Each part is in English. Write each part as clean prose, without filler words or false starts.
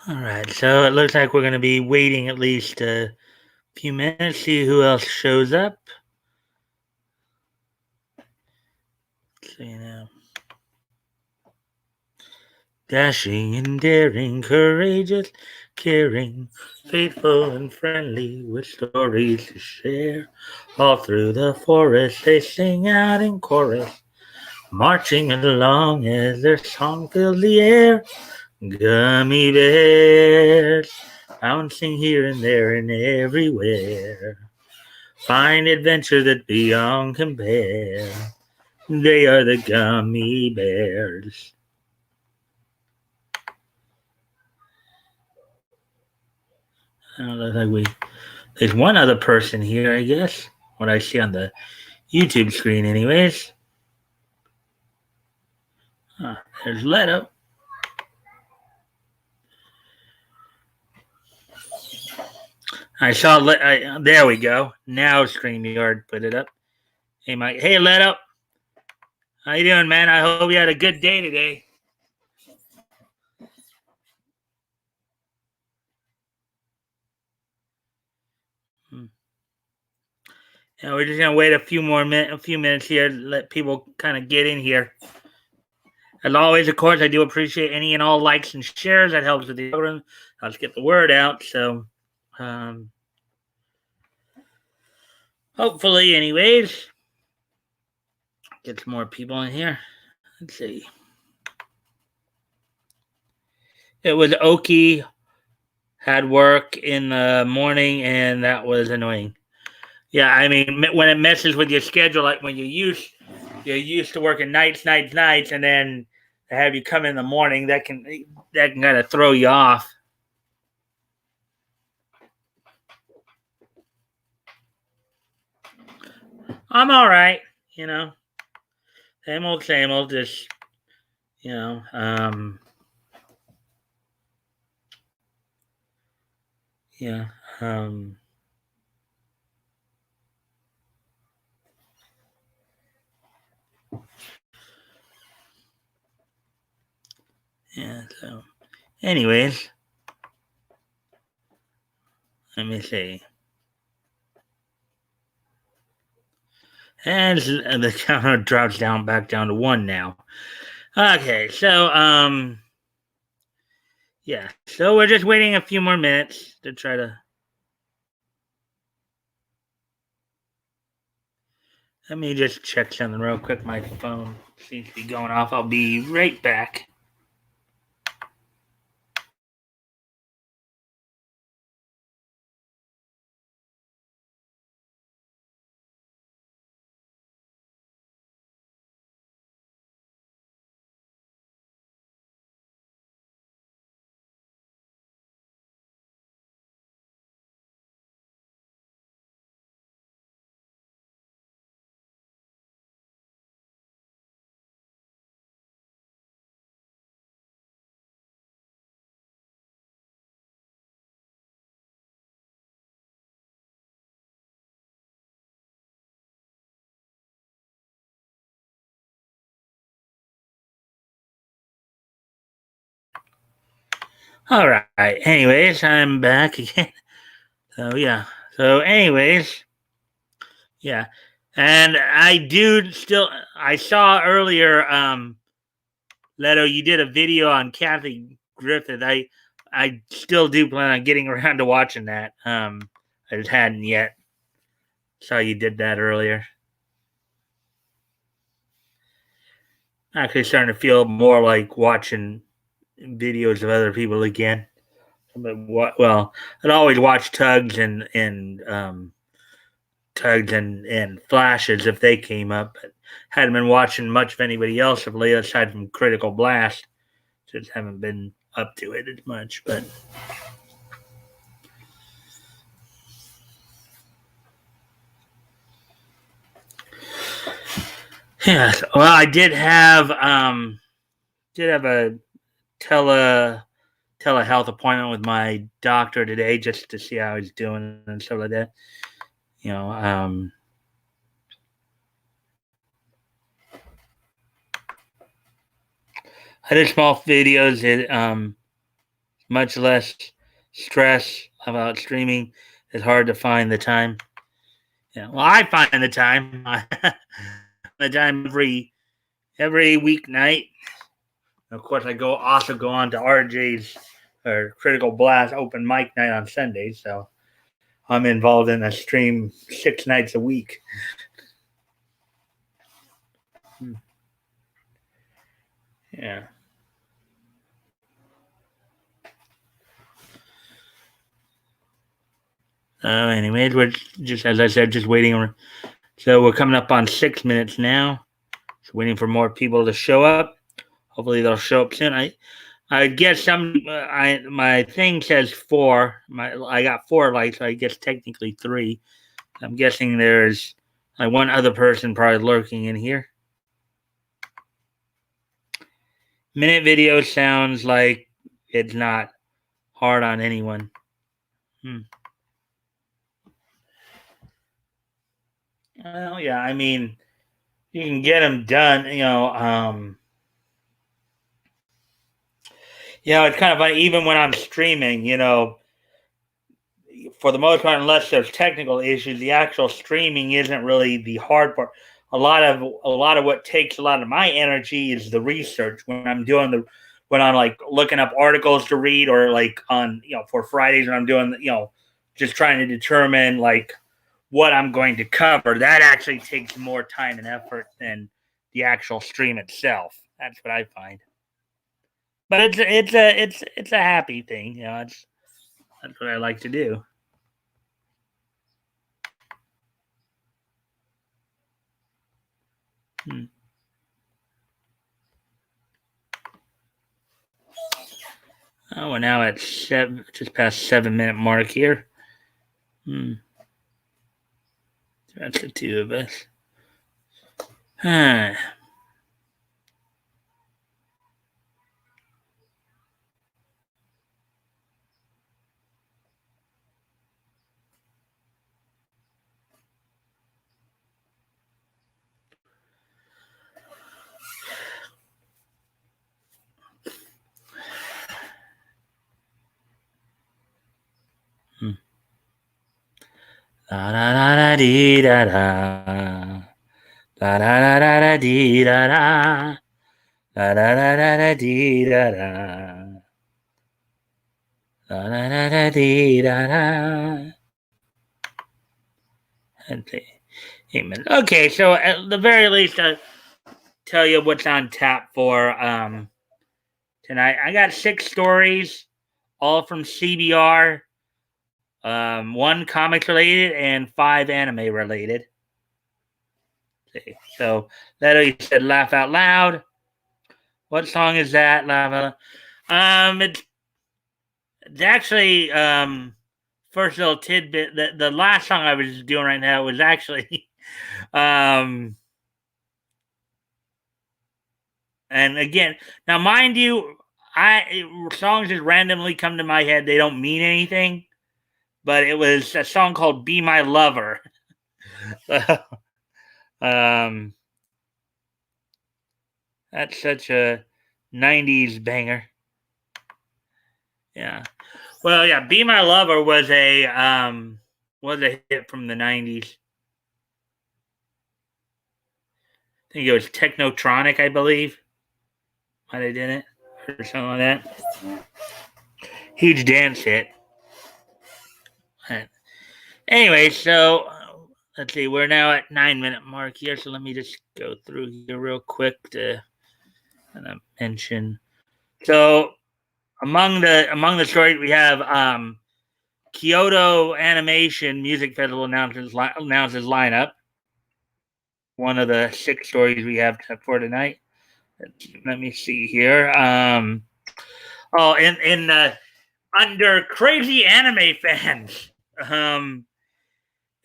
All right, so it looks like we're going to be waiting at least a few minutes, see who else shows up. So, dashing and daring, courageous, caring, faithful and friendly, with stories to share. All through the forest they sing out in chorus, marching along as their song fills the air. Gummy bears, bouncing here and there and everywhere. Find adventure that beyond compare. They are the gummy bears. There's one other person here, I guess. What I see on the YouTube screen, anyways. There's Leto. I saw. There we go. Now StreamYard put it up. Hey, Mike. Hey, Leto. How you doing, man? I hope you had a good day today. And we're just gonna wait a few minutes here, to let people kind of get in here. As always, of course, I do appreciate any and all likes and shares. That helps with the algorithm. Helps get the word out. So, hopefully, anyways, get some more people in here. Let's see. It was Oki had work in the morning, and that was annoying. Yeah, I mean, when it messes with your schedule, like when you're used to working nights, and then to have you come in the morning, that can kind of throw you off. I'm all right, same old, just yeah. Yeah, so anyways, let me see. And the counter drops back down to 1 now. Okay, so yeah, so we're just waiting a few more minutes to try to. Let me just check something real quick. My phone seems to be going off. I'll be right back. All right. Anyways, I'm back again. So yeah. So anyways, yeah. And I saw earlier, Leto, you did a video on Kathy Griffith. I still do plan on getting around to watching that. I just hadn't yet. Saw you did that earlier. Actually starting to feel more like watching videos of other people again. But well, I'd always watch tugs and flashes if they came up. But hadn't been watching much of anybody else of late aside from Critical Blast. Just haven't been up to it as much. But yeah, well, I did have a telehealth appointment with my doctor today just to see how he's doing and stuff like that. I did small videos. much less stress about streaming. It's hard to find the time. Yeah, well, I find the time. I find the time every weeknight. Of course, I also go on to RJ's or Critical Blast open mic night on Sundays, so I'm involved in a stream 6 nights a week. Yeah. Anyways, we're just as I said, just waiting. So we're coming up on 6 minutes now. Just waiting for more people to show up. Hopefully they'll show up soon. I guess my thing says 4. I got 4 likes. So I guess technically 3. I'm guessing there's like one other person probably lurking in here. Minute video sounds like it's not hard on anyone. Well, yeah, I mean, you can get them done. It's kind of funny. Even when I'm streaming, for the most part, unless there's technical issues, the actual streaming isn't really the hard part. A lot of what takes a lot of my energy is the research when I'm like looking up articles to read, or like on for Fridays when I'm doing just trying to determine like what I'm going to cover. That actually takes more time and effort than the actual stream itself. That's what I find. But it's a happy thing, that's what I like to do. Oh, we're now at just past 7 minute mark here. That's the two of us. Huh. La da da da dee da da. La da da da da dee da da. La da da da da dee da da. La da da da dee da da. Amen. Okay, so at the very least, I'll tell you what's on tap for tonight. I got 6 stories, all from CBR. 1 comics related and 5 anime related. Okay, so that you said laugh out loud. What song is that? Laugh out loud. It's actually first little tidbit. The last song I was doing right now was actually and again, now mind you, songs just randomly come to my head. They don't mean anything, but it was a song called "Be My Lover." That's such a 90s banger. Yeah. Well, yeah, "Be My Lover" was a hit from the 90s. I think it was Technotronic, I believe. Might have did it or something like that. Huge dance hit. Anyway, so let's see. We're now at 9 minute mark here, so let me just go through here real quick to mention. So among the stories we have Kyoto Animation Music Festival announces lineup. One of the 6 stories we have for tonight. Let me see here. Under crazy anime fans, a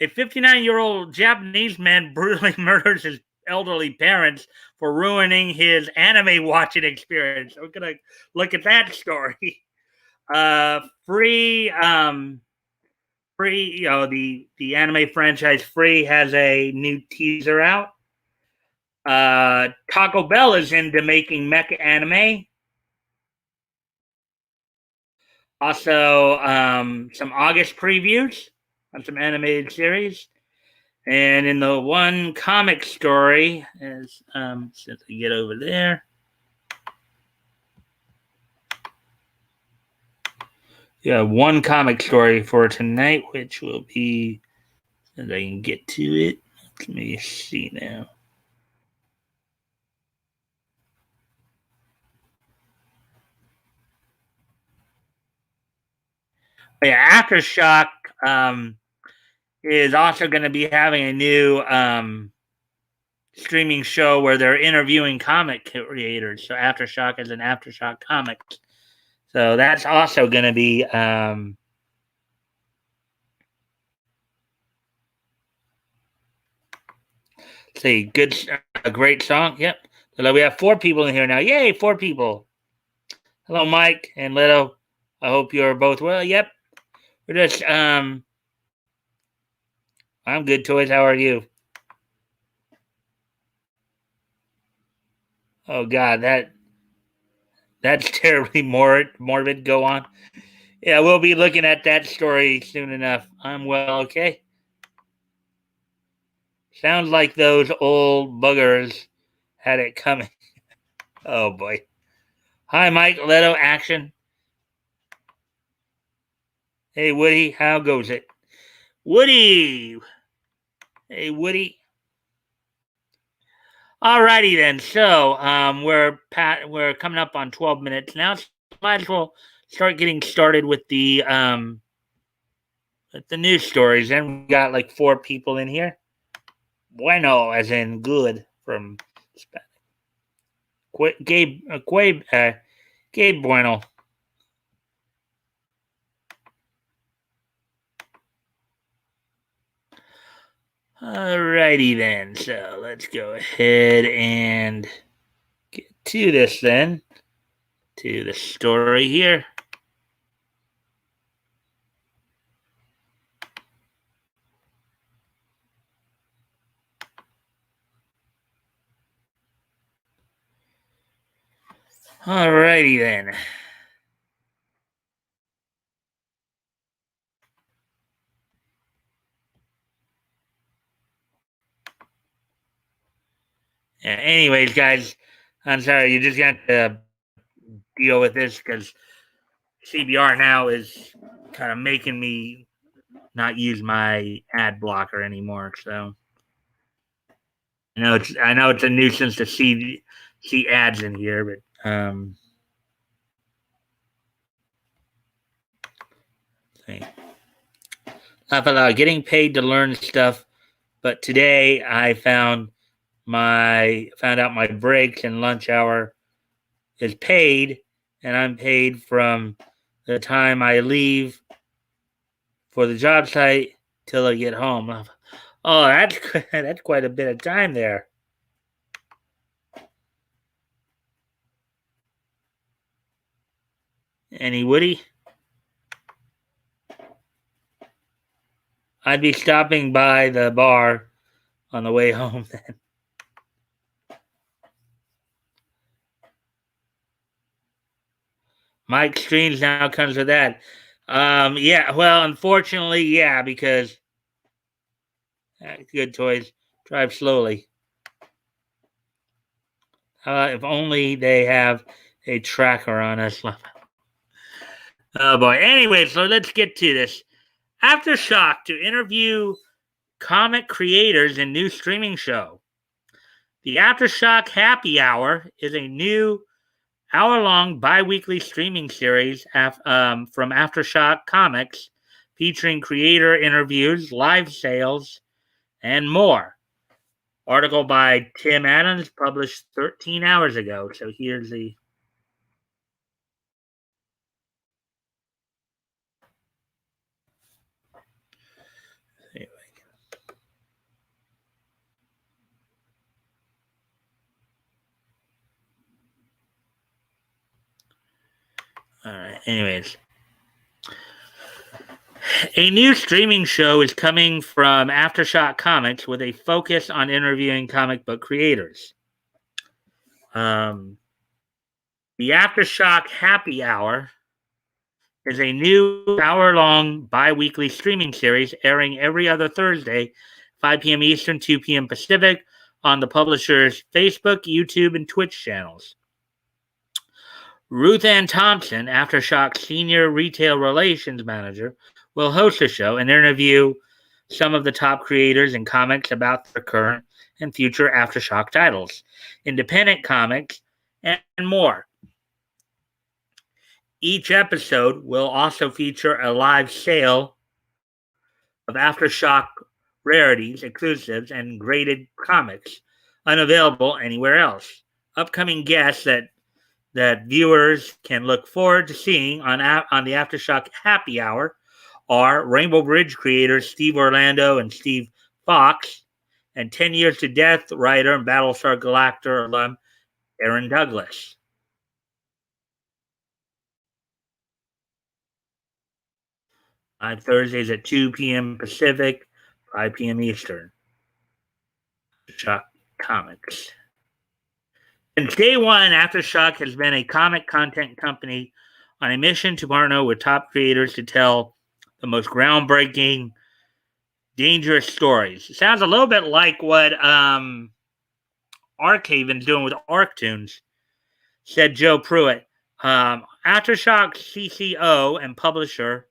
59-year-old Japanese man brutally murders his elderly parents for ruining his anime watching experience. We're gonna look at that story. Free, the anime franchise Free has a new teaser out. Taco Bell is into making mecha anime. Also, some August previews on some animated series. And in the one comic story, since I get over there, yeah, one comic story for tonight, which will be, as I can get to it. Let me see now. Yeah, Aftershock is also going to be having a new streaming show where they're interviewing comic creators. So Aftershock is an Aftershock comic. So that's also going to be see good, a great song. Yep. So we have 4 people in here now. Yay, 4 people. Hello, Mike and Little. I hope you're both well. Yep. We're just I'm good, Toys. How are you? Oh God, that's terribly morbid. Go on. Yeah, we'll be looking at that story soon enough. I'm well, okay. Sounds like those old buggers had it coming. Oh boy. Hi, Mike. Leto. Action. Hey, Woody. How goes it? Woody. Hey, Woody. Alrighty then. So, we're coming up on 12 minutes now. So might as well start getting started with the news stories. And we got like 4 people in here. Bueno, as in good from Spanish. Gabe Bueno. Alrighty then. So let's go ahead and get to this then. To the story here. Alrighty then. Yeah, anyways, guys, I'm sorry. You just got to deal with this because CBR now is kind of making me not use my ad blocker anymore. So I know it's a nuisance to see ads in here, but I thought getting paid to learn stuff, but today I found out my breaks and lunch hour is paid, and I'm paid from the time I leave for the job site till I get home. Oh, that's quite a bit of time there. Any Woody? I'd be stopping by the bar on the way home then. Mike Streams now comes with that. Yeah, well, unfortunately, yeah, because good toys drive slowly. If only they have a tracker on us. Oh boy. Anyway, so let's get to this. Aftershock to interview comic creators in new streaming show. The Aftershock Happy Hour is a new hour-long bi-weekly streaming series from Aftershock Comics featuring creator interviews, live sales, and more. Article by Tim Adams published 13 hours ago. So here's the anyway. All right. Anyways, a new streaming show is coming from Aftershock Comics with a focus on interviewing comic book creators. The Aftershock Happy Hour is a new hour-long bi-weekly streaming series airing every other Thursday, 5 p.m. Eastern, 2 p.m. Pacific, on the publisher's Facebook, YouTube, and Twitch channels. Ruth Ann Thompson, Aftershock's senior retail relations manager, will host the show and interview some of the top creators in comics about their current and future Aftershock titles, independent comics, and more. Each episode will also feature a live sale of Aftershock rarities, exclusives, and graded comics unavailable anywhere else. Upcoming guests that viewers can look forward to seeing on the Aftershock Happy Hour are Rainbow Bridge creators Steve Orlando and Steve Fox, and 10 Years to Death writer and Battlestar Galactica alum Aaron Douglas. On Thursdays at 2 p.m. Pacific, 5 p.m. Eastern. Shock Comics. Since day one, Aftershock has been a comic content company on a mission to partner with top creators to tell the most groundbreaking, dangerous stories. It sounds a little bit like what Arkhaven's doing with Arctoons, said Joe Pruitt. Aftershock CCO and publisher,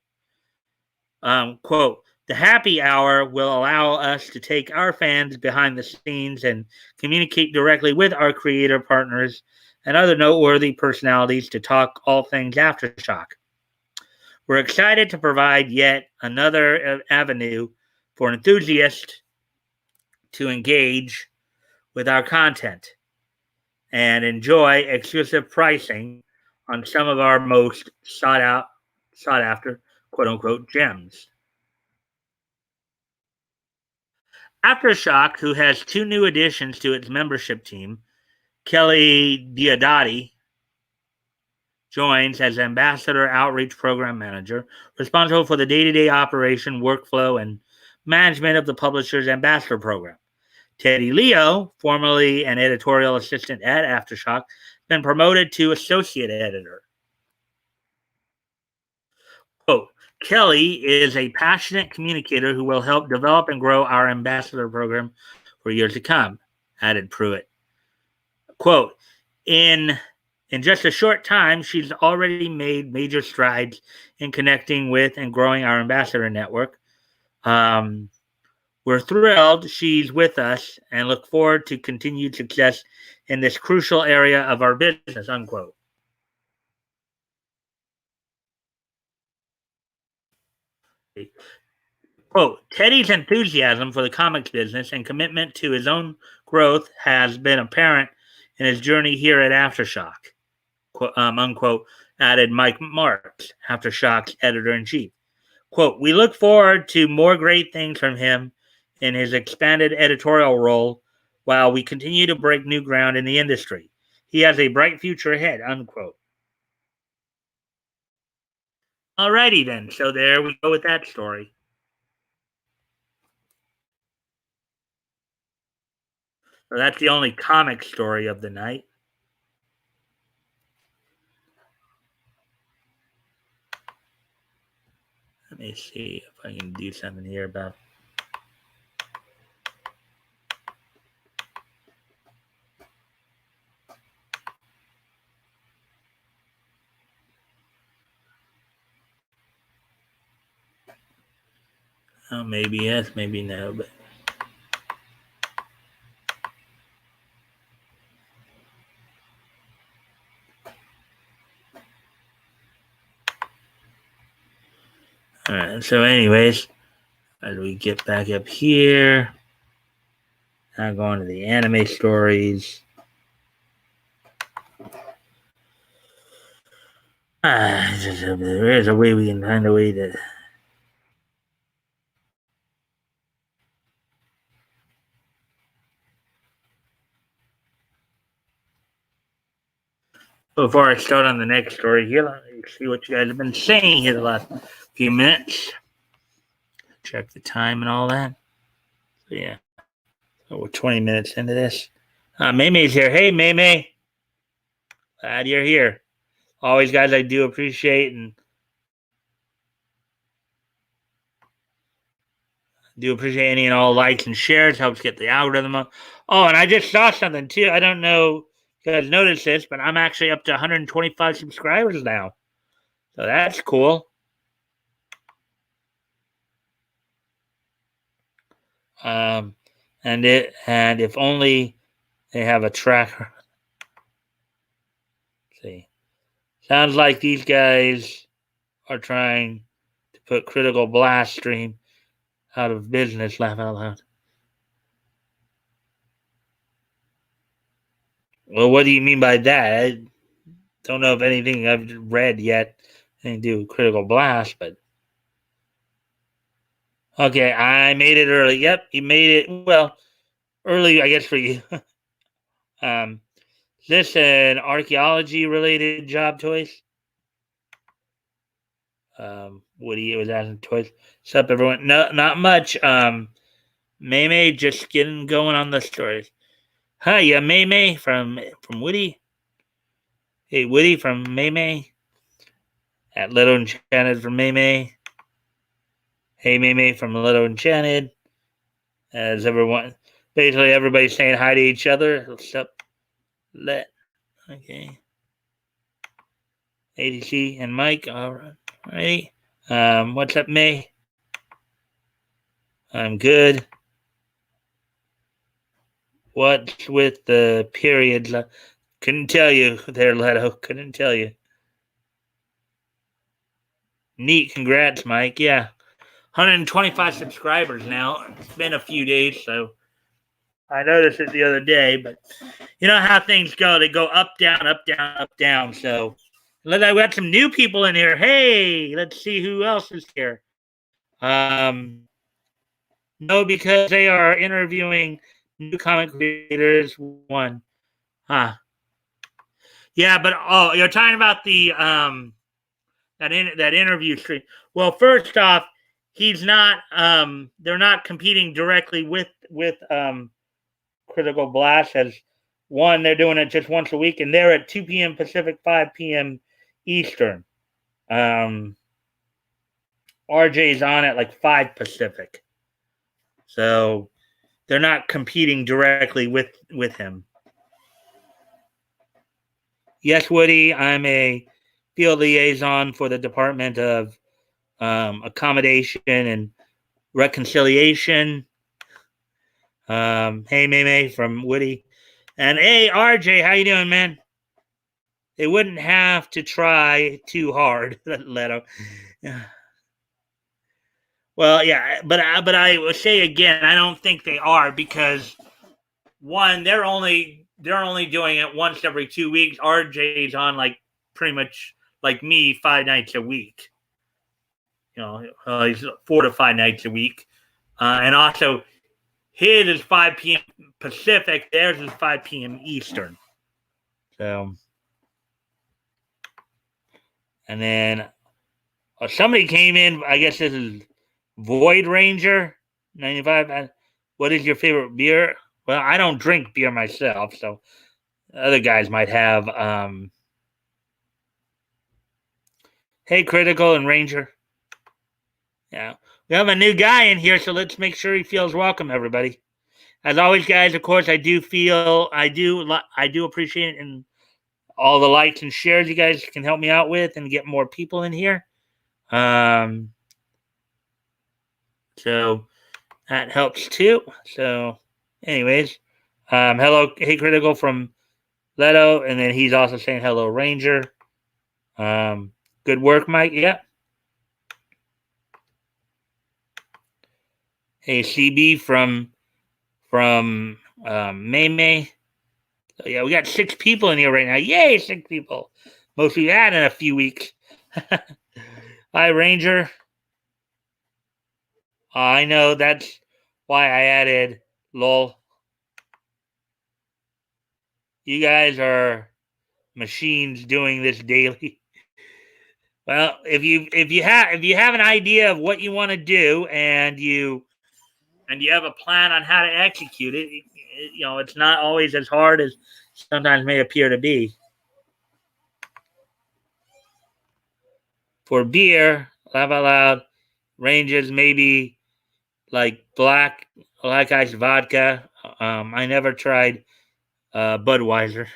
quote, the happy hour will allow us to take our fans behind the scenes and communicate directly with our creator partners and other noteworthy personalities to talk all things Aftershock. We're excited to provide yet another avenue for enthusiasts to engage with our content and enjoy exclusive pricing on some of our most sought after, quote unquote, gems. Aftershock, who has two new additions to its membership team, Kelly Diodati joins as Ambassador Outreach Program Manager, responsible for the day-to-day operation, workflow, and management of the publisher's Ambassador Program. Teddy Leo, formerly an editorial assistant at Aftershock, has been promoted to associate editor. Quote, Kelly is a passionate communicator who will help develop and grow our ambassador program for years to come, added Pruitt. Quote, in just a short time, she's already made major strides in connecting with and growing our ambassador network. We're thrilled she's with us and look forward to continued success in this crucial area of our business, unquote. Quote, Teddy's enthusiasm for the comics business and commitment to his own growth has been apparent in his journey here at Aftershock, unquote, added Mike Marks, Aftershock's editor-in-chief. Quote, we look forward to more great things from him in his expanded editorial role while we continue to break new ground in the industry. He has a bright future ahead, unquote. Alrighty then, so there we go with that story. So that's the only comic story of the night. Let me see if I can do something here about. Oh, maybe yes, maybe no, but. Alright, so anyways, as we get back up here, now going to the anime stories. There's a way we can find a way to. Before I start on the next story here, let me see what you guys have been saying here the last few minutes. Check the time and all that. So yeah, so we're 20 minutes into this. Maymay's here. Hey, Maymay. Glad you're here. Always, guys, I do appreciate and Do appreciate any and all likes and shares. Helps get the algorithm up. Oh, and I just saw something too. I don't know if you guys noticed this, but I'm actually up to 125 subscribers now. So that's cool. Um, and if only they have a tracker. Let's see, sounds like these guys are trying to put Critical Blast Stream out of business. Laugh out loud. Well, what do you mean by that? I don't know if anything I've read yet anything to do with Critical Blast, but okay, I made it early. Yep, you made it well early, I guess for you. um, is this an archaeology related job, Toys? Woody was asking Toys. What's up, everyone? No, not much. May just getting going on the stories. Hi, yeah, May from Woody. Hey, Woody from May. At Little Enchanted from May. Hey, May from Little Enchanted. As everyone, basically everybody's saying hi to each other. What's up? Okay. ADC and Mike. All right. What's up, May? I'm good. What's with the periods? Couldn't tell you there, Leto. Couldn't tell you. Neat. Congrats, Mike. Yeah. 125 subscribers now. It's been a few days, so I noticed it the other day, but you know how things go. They go up, down, up, down, up, down. So we got some new people in here. Hey, let's see who else is here. No, because they are interviewing new comic creators. One. Huh. Yeah, but oh, you're talking about the that interview stream. Well, first off, he's not they're not competing directly with Critical Blast as one, they're doing it just once a week and they're at 2 p.m. Pacific, 5 p.m. Eastern. RJ's on at like 5 Pacific. So they're not competing directly with him. Yes, Woody, I'm a field liaison for the Department of Accommodation and Reconciliation. Hey, May from Woody. And hey, RJ, how you doing, man? They wouldn't have to try too hard, Leto. Well, yeah, but I will say again, I don't think they are because one, they're only doing it once every 2 weeks. RJ's on like pretty much like me 5 nights a week. You know, he's 4 to 5 nights a week, and also his is 5 p.m. Pacific. Theirs is 5 p.m. Eastern. So, and then somebody came in. I guess this is Void Ranger 95. What is your favorite beer? Well, I don't drink beer myself, so other guys might have. Hey, Critical and Ranger. Yeah, we have a new guy in here, so let's make sure he feels welcome, everybody. As always, guys, of course, I do appreciate it and all the likes and shares you guys can help me out with and get more people in here. So that helps too. So, anyways, hello, hey, Critical from Leto, and then he's also saying hello, Ranger. Good work, Mike. Yeah. Hey, CB from May. So yeah, we got 6 people in here right now. Yay, 6 people. Most we've had in a few weeks. Hi, Ranger. I know that's why I added lol. You guys are machines doing this daily. Well, if you have an idea of what you want to do and you have a plan on how to execute it, you know, it's not always as hard as sometimes may appear to be. For beer, laugh out loud, ranges maybe like black ice vodka. I never tried Budweiser.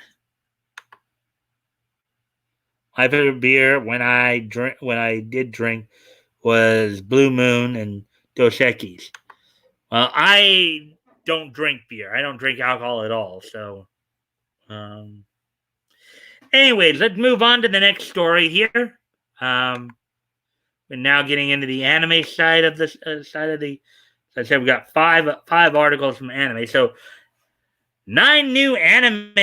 My favorite beer when I did drink was Blue Moon and Dos Equis. I don't drink beer. I don't drink alcohol at all. So, um, anyways, let's move on to the next story here. We're now getting into the anime side of the side of the. So I said we got five articles from anime. So 9 new anime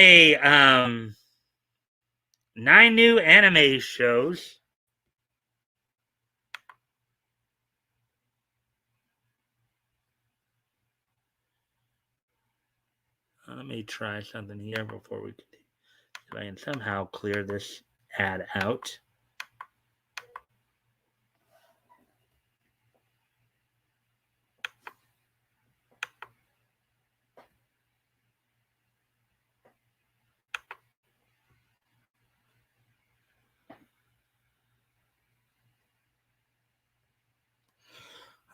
shows. Let me try something here before we continue. If I can somehow clear this ad out.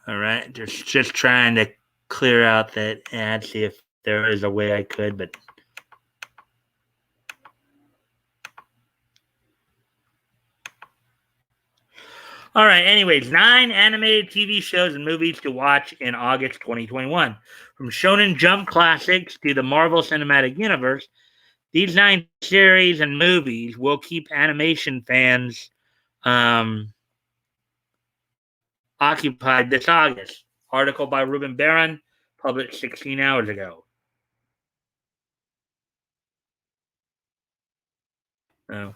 All right, just trying to clear out that ad, see if there is a way I could, but all right. Anyways, 9 animated TV shows and movies to watch in August 2021. From Shonen Jump classics to the Marvel Cinematic Universe, these 9 series and movies will keep animation fans occupied this August. Article by Ruben Barron, published 16 hours ago. So,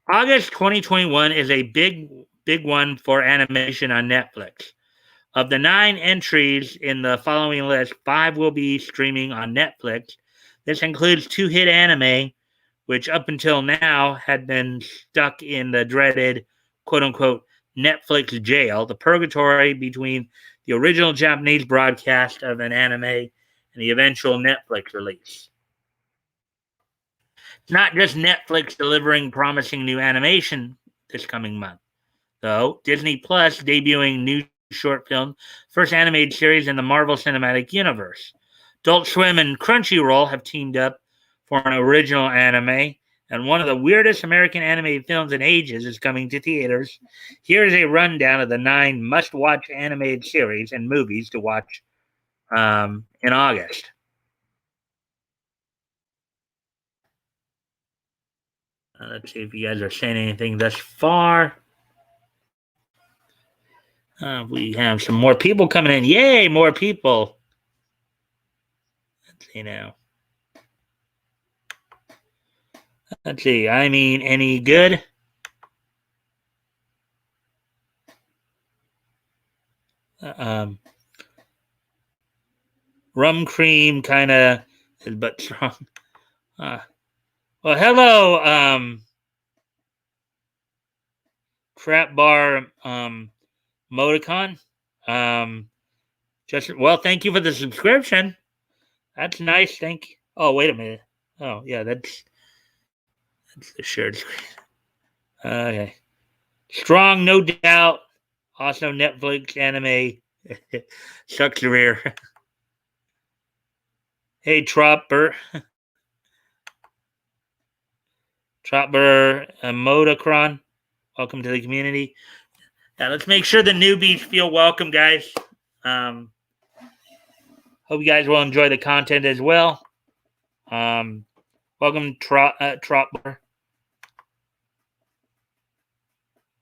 August 2021 is a big one for animation on Netflix. Of the 9 entries in the following list, 5 will be streaming on Netflix. This includes 2 hit anime, which up until now had been stuck in the dreaded quote unquote Netflix jail, the purgatory between the original Japanese broadcast of an anime and the eventual Netflix release. It's not just Netflix delivering promising new animation this coming month, though. Disney Plus debuting new short film, first animated series in the Marvel Cinematic Universe. Adult Swim and Crunchyroll have teamed up for an original anime, and one of the weirdest American animated films in ages is coming to theaters. Here's a rundown of the 9 must-watch animated series and movies to watch in August. Let's see if you guys are saying anything thus far. We have some more people coming in. Yay, more people. Let's see now. Let's see. I mean, any good? Rum cream kind of is but strong. Well, hello, Trap Bar Modicon. Thank you for the subscription. That's nice. Thank you. Oh, wait a minute. Oh, yeah, that's the shared screen. Okay. Strong, no doubt. Also, Netflix anime. Sucks your ear. Hey, Tropper. Tropper Modicron. Welcome to the community. Now, let's make sure the newbies feel welcome, guys. Hope you guys will enjoy the content as well. Welcome, Tropper.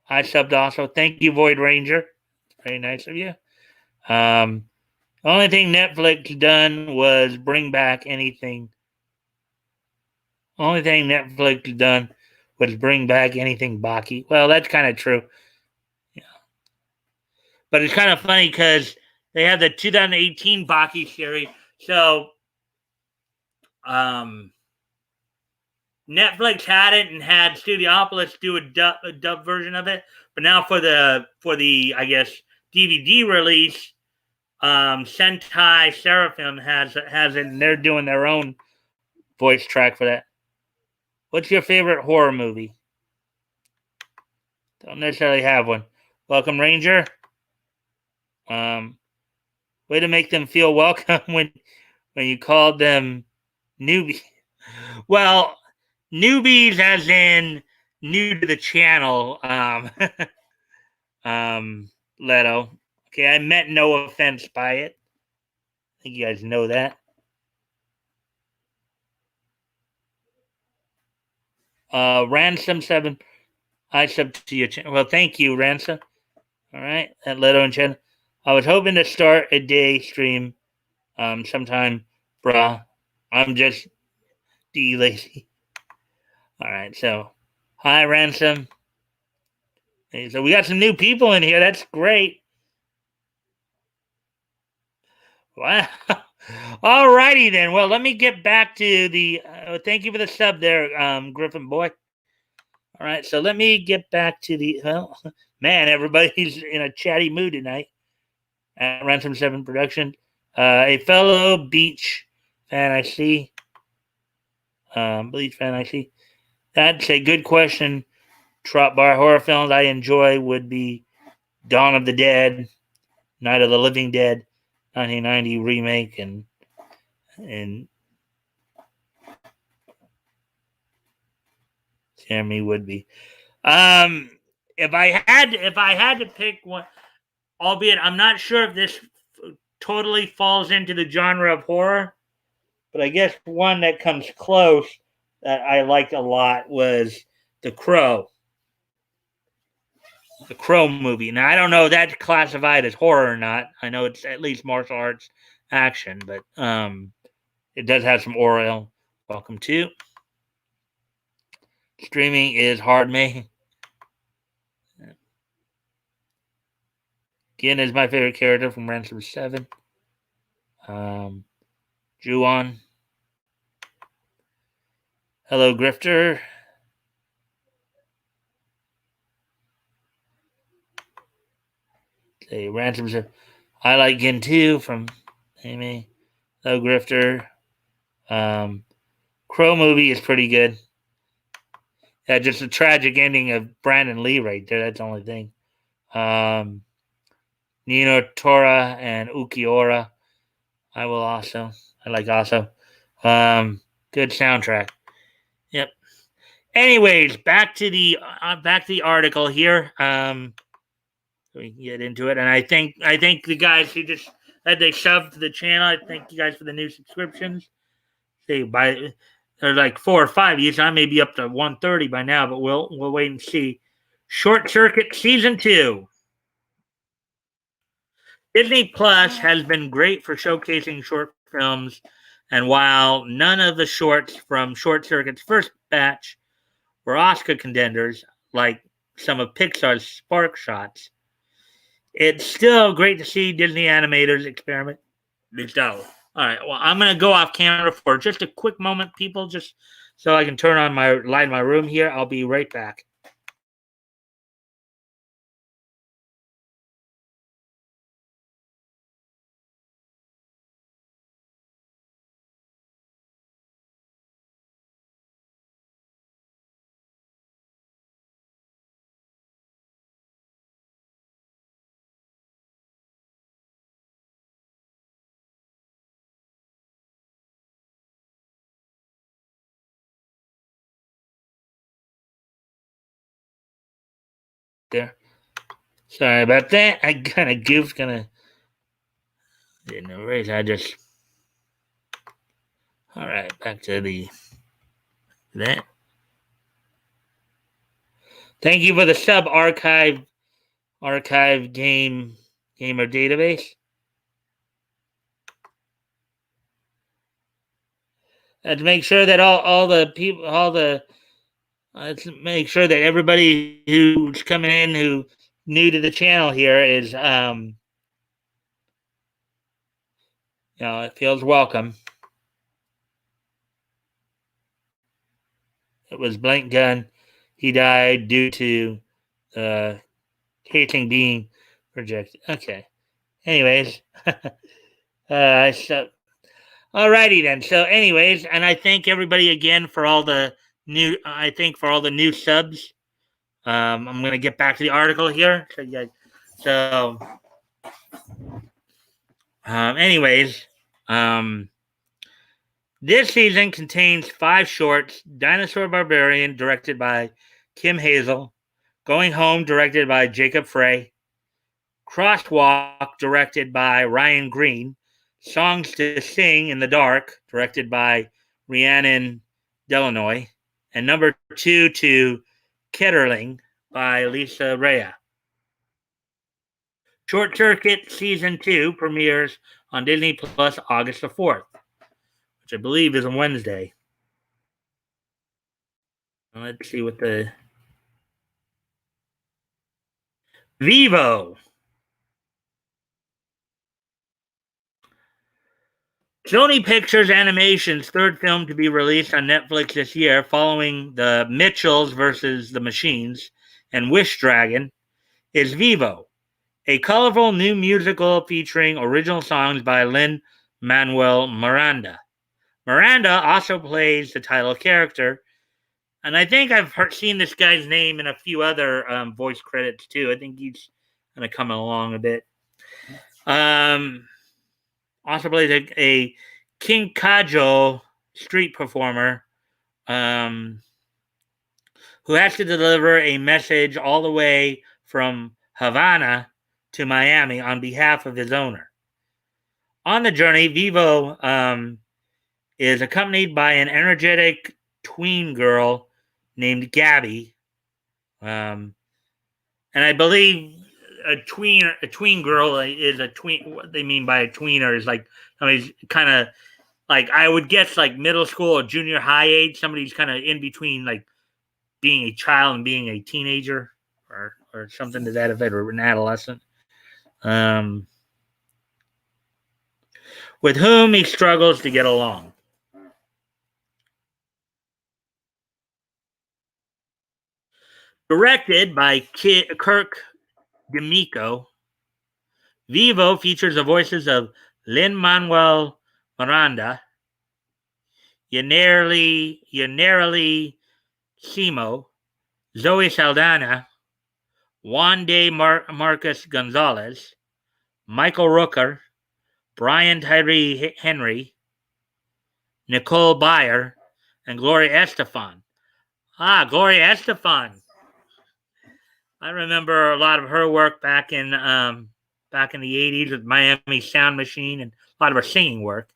I subbed also. Thank you, Void Ranger. Very nice of you. The only thing Netflix done was bring back anything. Only thing Netflix done was bring back anything Baki. Well, that's kind of true. Yeah. But it's kind of funny because they have the 2018 Baki series. So, Netflix had it and had Studiopolis do a dub version of it. But now for the I guess DVD release, Sentai Seraphim has it, and they're doing their own voice track for that. What's your favorite horror movie? Don't necessarily have one. Welcome, Ranger. Way to make them feel welcome when you called them newbie. Well, newbies as in new to the channel. Leto. Okay, I meant no offense by it. I think you guys know that. Ransom 7. I sub to your channel. Well, thank you, Ransom. All right, at Leto and channel. I was hoping to start a day stream sometime, bruh. I'm just lazy. All right, so hi, Ransom. Hey, so we got some new people in here. That's great. Wow. All righty then. Well, let me get back to the. Thank you for the sub there, Griffin boy. All right, so let me get back to the. Well, man, everybody's in a chatty mood tonight at Ransom 7 Production. A fellow beach fan I see. Bleach fan I see. That's a good question. Trot bar horror films I enjoy would be Dawn of the Dead, Night of the Living Dead, 1990 remake, and Jeremy would be. Um, if I had to pick one, albeit I'm not sure if this totally falls into the genre of horror, but I guess one that comes close that I liked a lot was The Crow. The Crow movie. Now I don't know if that's classified as horror or not. I know it's at least martial arts action, but it does have some oral. Welcome to streaming is hard made. Gin is my favorite character from Ransom 7. Juon. Hello, Grifter. Say Ransom 7. I like Gin too from Amy. Hello, Grifter. Crow movie is pretty good. Yeah, just a tragic ending of Brandon Lee right there. That's the only thing. Nino Tora and Ukiora. I will also. I like also. Good soundtrack. Yep. Anyways, back to the article here. We can get into it, and I think the guys who just had they shoved the channel. I thank you guys for the new subscriptions. There's like 4 or 5 each. I may be up to 130 by now, but we'll wait and see. Short Circuit Season 2. Disney Plus has been great for showcasing short films, and while none of the shorts from Short Circuit's first batch were Oscar contenders, like some of Pixar's Spark Shots, it's still great to see Disney animators experiment new style. All right, well, I'm going to go off camera for just a quick moment, people, just so I can turn on my light in my room here. I'll be right back. There. Sorry about that. I kind of goofed, didn't erase. I just. All right, back to that. Thank you for the sub archive gamer database. To make sure that all the people let's make sure that everybody who's coming in who new to the channel here is it feels welcome. It was Blank Gun. He died due to casing being rejected. Okay. Anyways, so alrighty then. So, anyways, and I thank everybody again for all the new. I think for all the new subs. I'm gonna get back to the article here. So, Anyways, um, this season contains 5 shorts: Dinosaur Barbarian, directed by Kim Hazel; Going Home, directed by Jacob Frey; Crosswalk, directed by Ryan Green; Songs to Sing in the Dark, directed by Rhiannon Delanoy; and number 2 to Ketterling by Lisa Rea. Short Circuit Season 2 premieres on Disney Plus August the 4th, which I believe is a Wednesday. Let's see what the Vivo. Sony Pictures Animation's third film to be released on Netflix this year, following the Mitchells versus the Machines and Wish Dragon, is Vivo, a colorful new musical featuring original songs by Lin-Manuel Miranda. Miranda also plays the title character, and I think I've seen this guy's name in a few other voice credits too. I think he's kind of coming along a bit. Also plays a King Kajo street performer um, who has to deliver a message all the way from Havana to Miami on behalf of his owner. On the journey, Vivo is accompanied by an energetic tween girl named Gabby. And I believe a tween girl is a tween. What they mean by a tweener is like somebody's kind of like, I would guess, like middle school or junior high age. Somebody's kind of in between, like being a child and being a teenager, or something to that effect, or an adolescent. Um, with whom he struggles to get along. Directed by Kirk D'Amico, Vivo features the voices of Lin-Manuel Miranda, Yanirli Simo, Zoe Saldana, Juan de Marcus Gonzalez, Michael Rooker, Brian Tyree Henry, Nicole Byer, and Gloria Estefan. Gloria Estefan. I remember a lot of her work back in the 80s with Miami Sound Machine, and a lot of her singing work.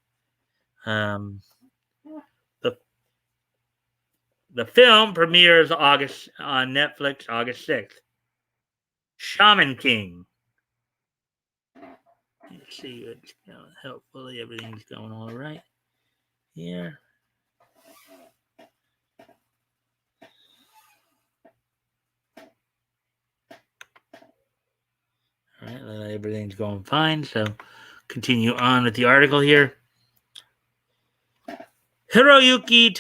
The the film premieres August on Netflix, August 6th. Shaman King. Let's see what's going. Hopefully everything's going all right here. All right, everything's going fine. So continue on with the article here. Hiroyuki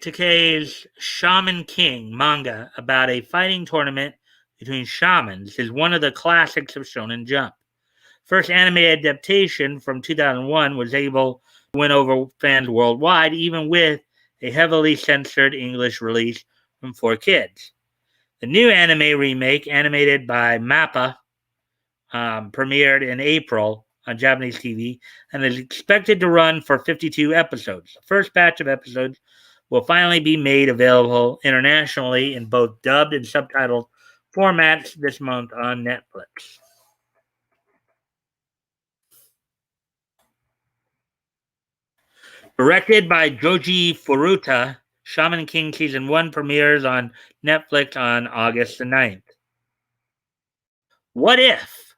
Takei's Shaman King manga about a fighting tournament between shamans is one of the classics of Shonen Jump. First anime adaptation from 2001 was able to win over fans worldwide, even with a heavily censored English release from 4Kids. The new anime remake, animated by MAPPA, premiered in April on Japanese TV and is expected to run for 52 episodes. The first batch of episodes will finally be made available internationally in both dubbed and subtitled formats this month on Netflix. Directed by Joji Furuta, Shaman King Season 1 premieres on Netflix on August the 9th. What If?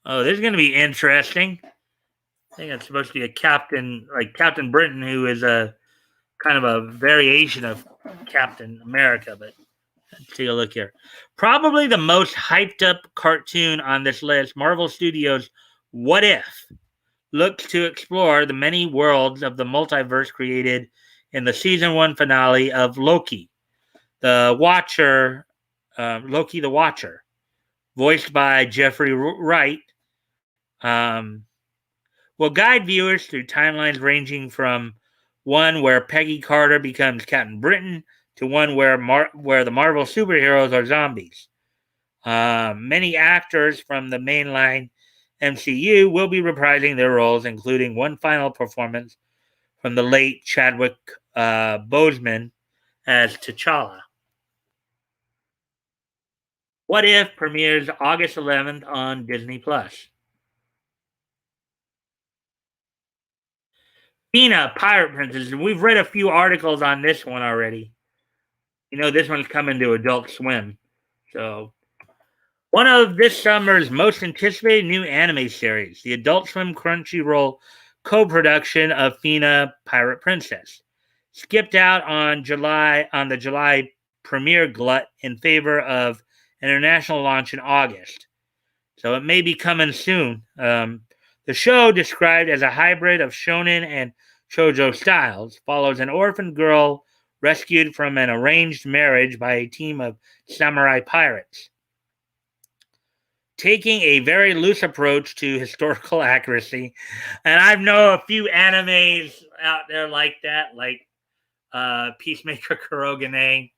Oh, this is going to be interesting. I think it's supposed to be a captain, like Captain Britain, who is a kind of a variation of Captain America, but let's take a look here. Probably the most hyped up cartoon on this list, Marvel Studios' What If looks to explore the many worlds of the multiverse created in the season 1 finale of Loki the Watcher, voiced by Jeffrey Wright, will guide viewers through timelines ranging from one where Peggy Carter becomes Captain Britain to one where the Marvel superheroes are zombies. Many actors from the mainline MCU will be reprising their roles, including one final performance from the late Chadwick Boseman as T'Challa. What If premieres August 11th on Disney Plus. Tina, Pirate Princess. We've read a few articles on this one already. This one's coming to Adult Swim. So, one of this summer's most anticipated new anime series, the Adult Swim Crunchyroll co-production of Fina Pirate Princess, skipped out on the July premiere glut in favor of international launch in August. So it may be coming soon. The show, described as a hybrid of shonen and shoujo styles, follows an orphan girl rescued from an arranged marriage by a team of samurai pirates. Taking a very loose approach to historical accuracy, and I know a few animes out there like that, like Peacemaker Kurogane,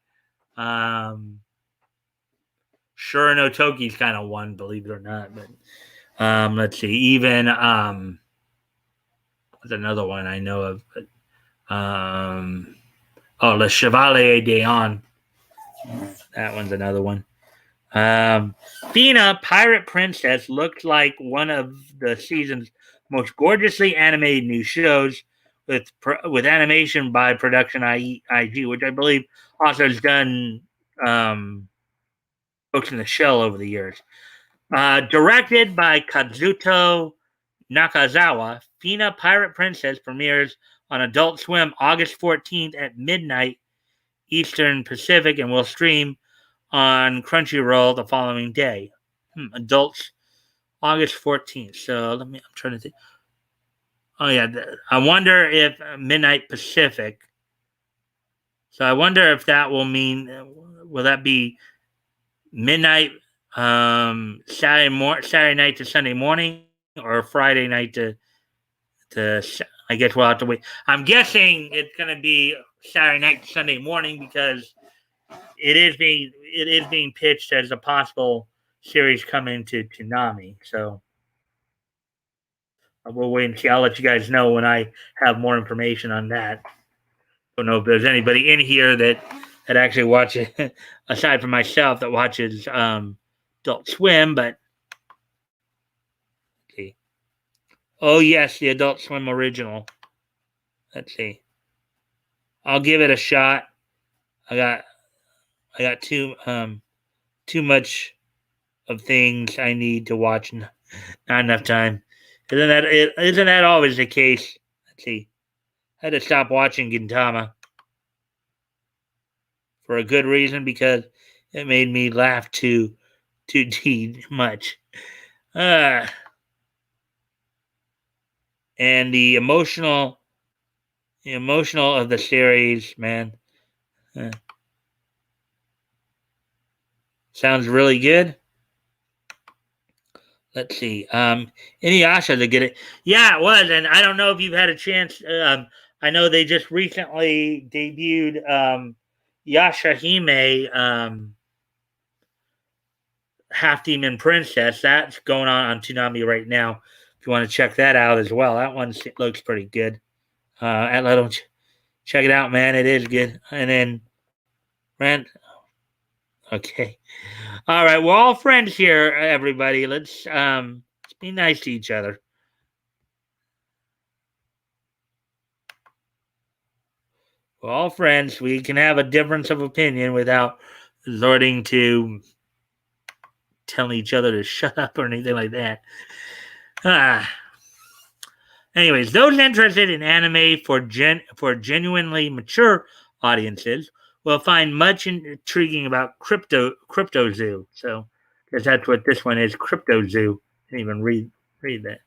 Sure no Toki's kind of one, believe it or not. But let's see, even what's another one I know of? Le Chevalier d'Eon. That one's another one. Fina, Pirate Princess, looked like one of the season's most gorgeously animated new shows, with animation by Production IG, which I believe also has done Ghost in the Shell over the years. Directed by Kazuto Nakazawa, Fina Pirate Princess premieres on Adult Swim August 14th at midnight Eastern Pacific and will stream on Crunchyroll the following day. Adults, August 14th. So I'm trying to think. Oh, yeah. I wonder if midnight Pacific. So I wonder if that will mean, will that be midnight Saturday night to Sunday morning, or Friday night to I guess we'll have to wait. I'm guessing it's going to be Saturday night to Sunday morning, because it is being pitched as a possible series coming to Toonami. So we'll wait and see. I'll let you guys know when I have more information on that. Don't know if there's anybody in here that actually watches, aside from myself, that watches Adult Swim, but let's see. Oh yes, the Adult Swim original. Let's see. I'll give it a shot. I got too much of things I need to watch. Not enough time. Isn't that always the case? Let's see. I had to stop watching Gintama for a good reason, because it made me laugh too much. And the emotional of the series, man, sounds really good. Let's see. Inuyasha to get it. Yeah, it was, and I don't know if you've had a chance. I know they just recently debuted Yashahime, Half Demon Princess. That's going on Toonami right now. If you want to check that out as well, that one looks pretty good. Check it out, man. It is good. And then Rand. Okay. All right. We're all friends here, everybody. Let's be nice to each other. We're all friends. We can have a difference of opinion without resorting to telling each other to shut up or anything like that. Anyways, those interested in anime for genuinely mature audiences will find much intriguing about Crypto Zoo. So, because that's what this one is, Crypto Zoo. I didn't even read that.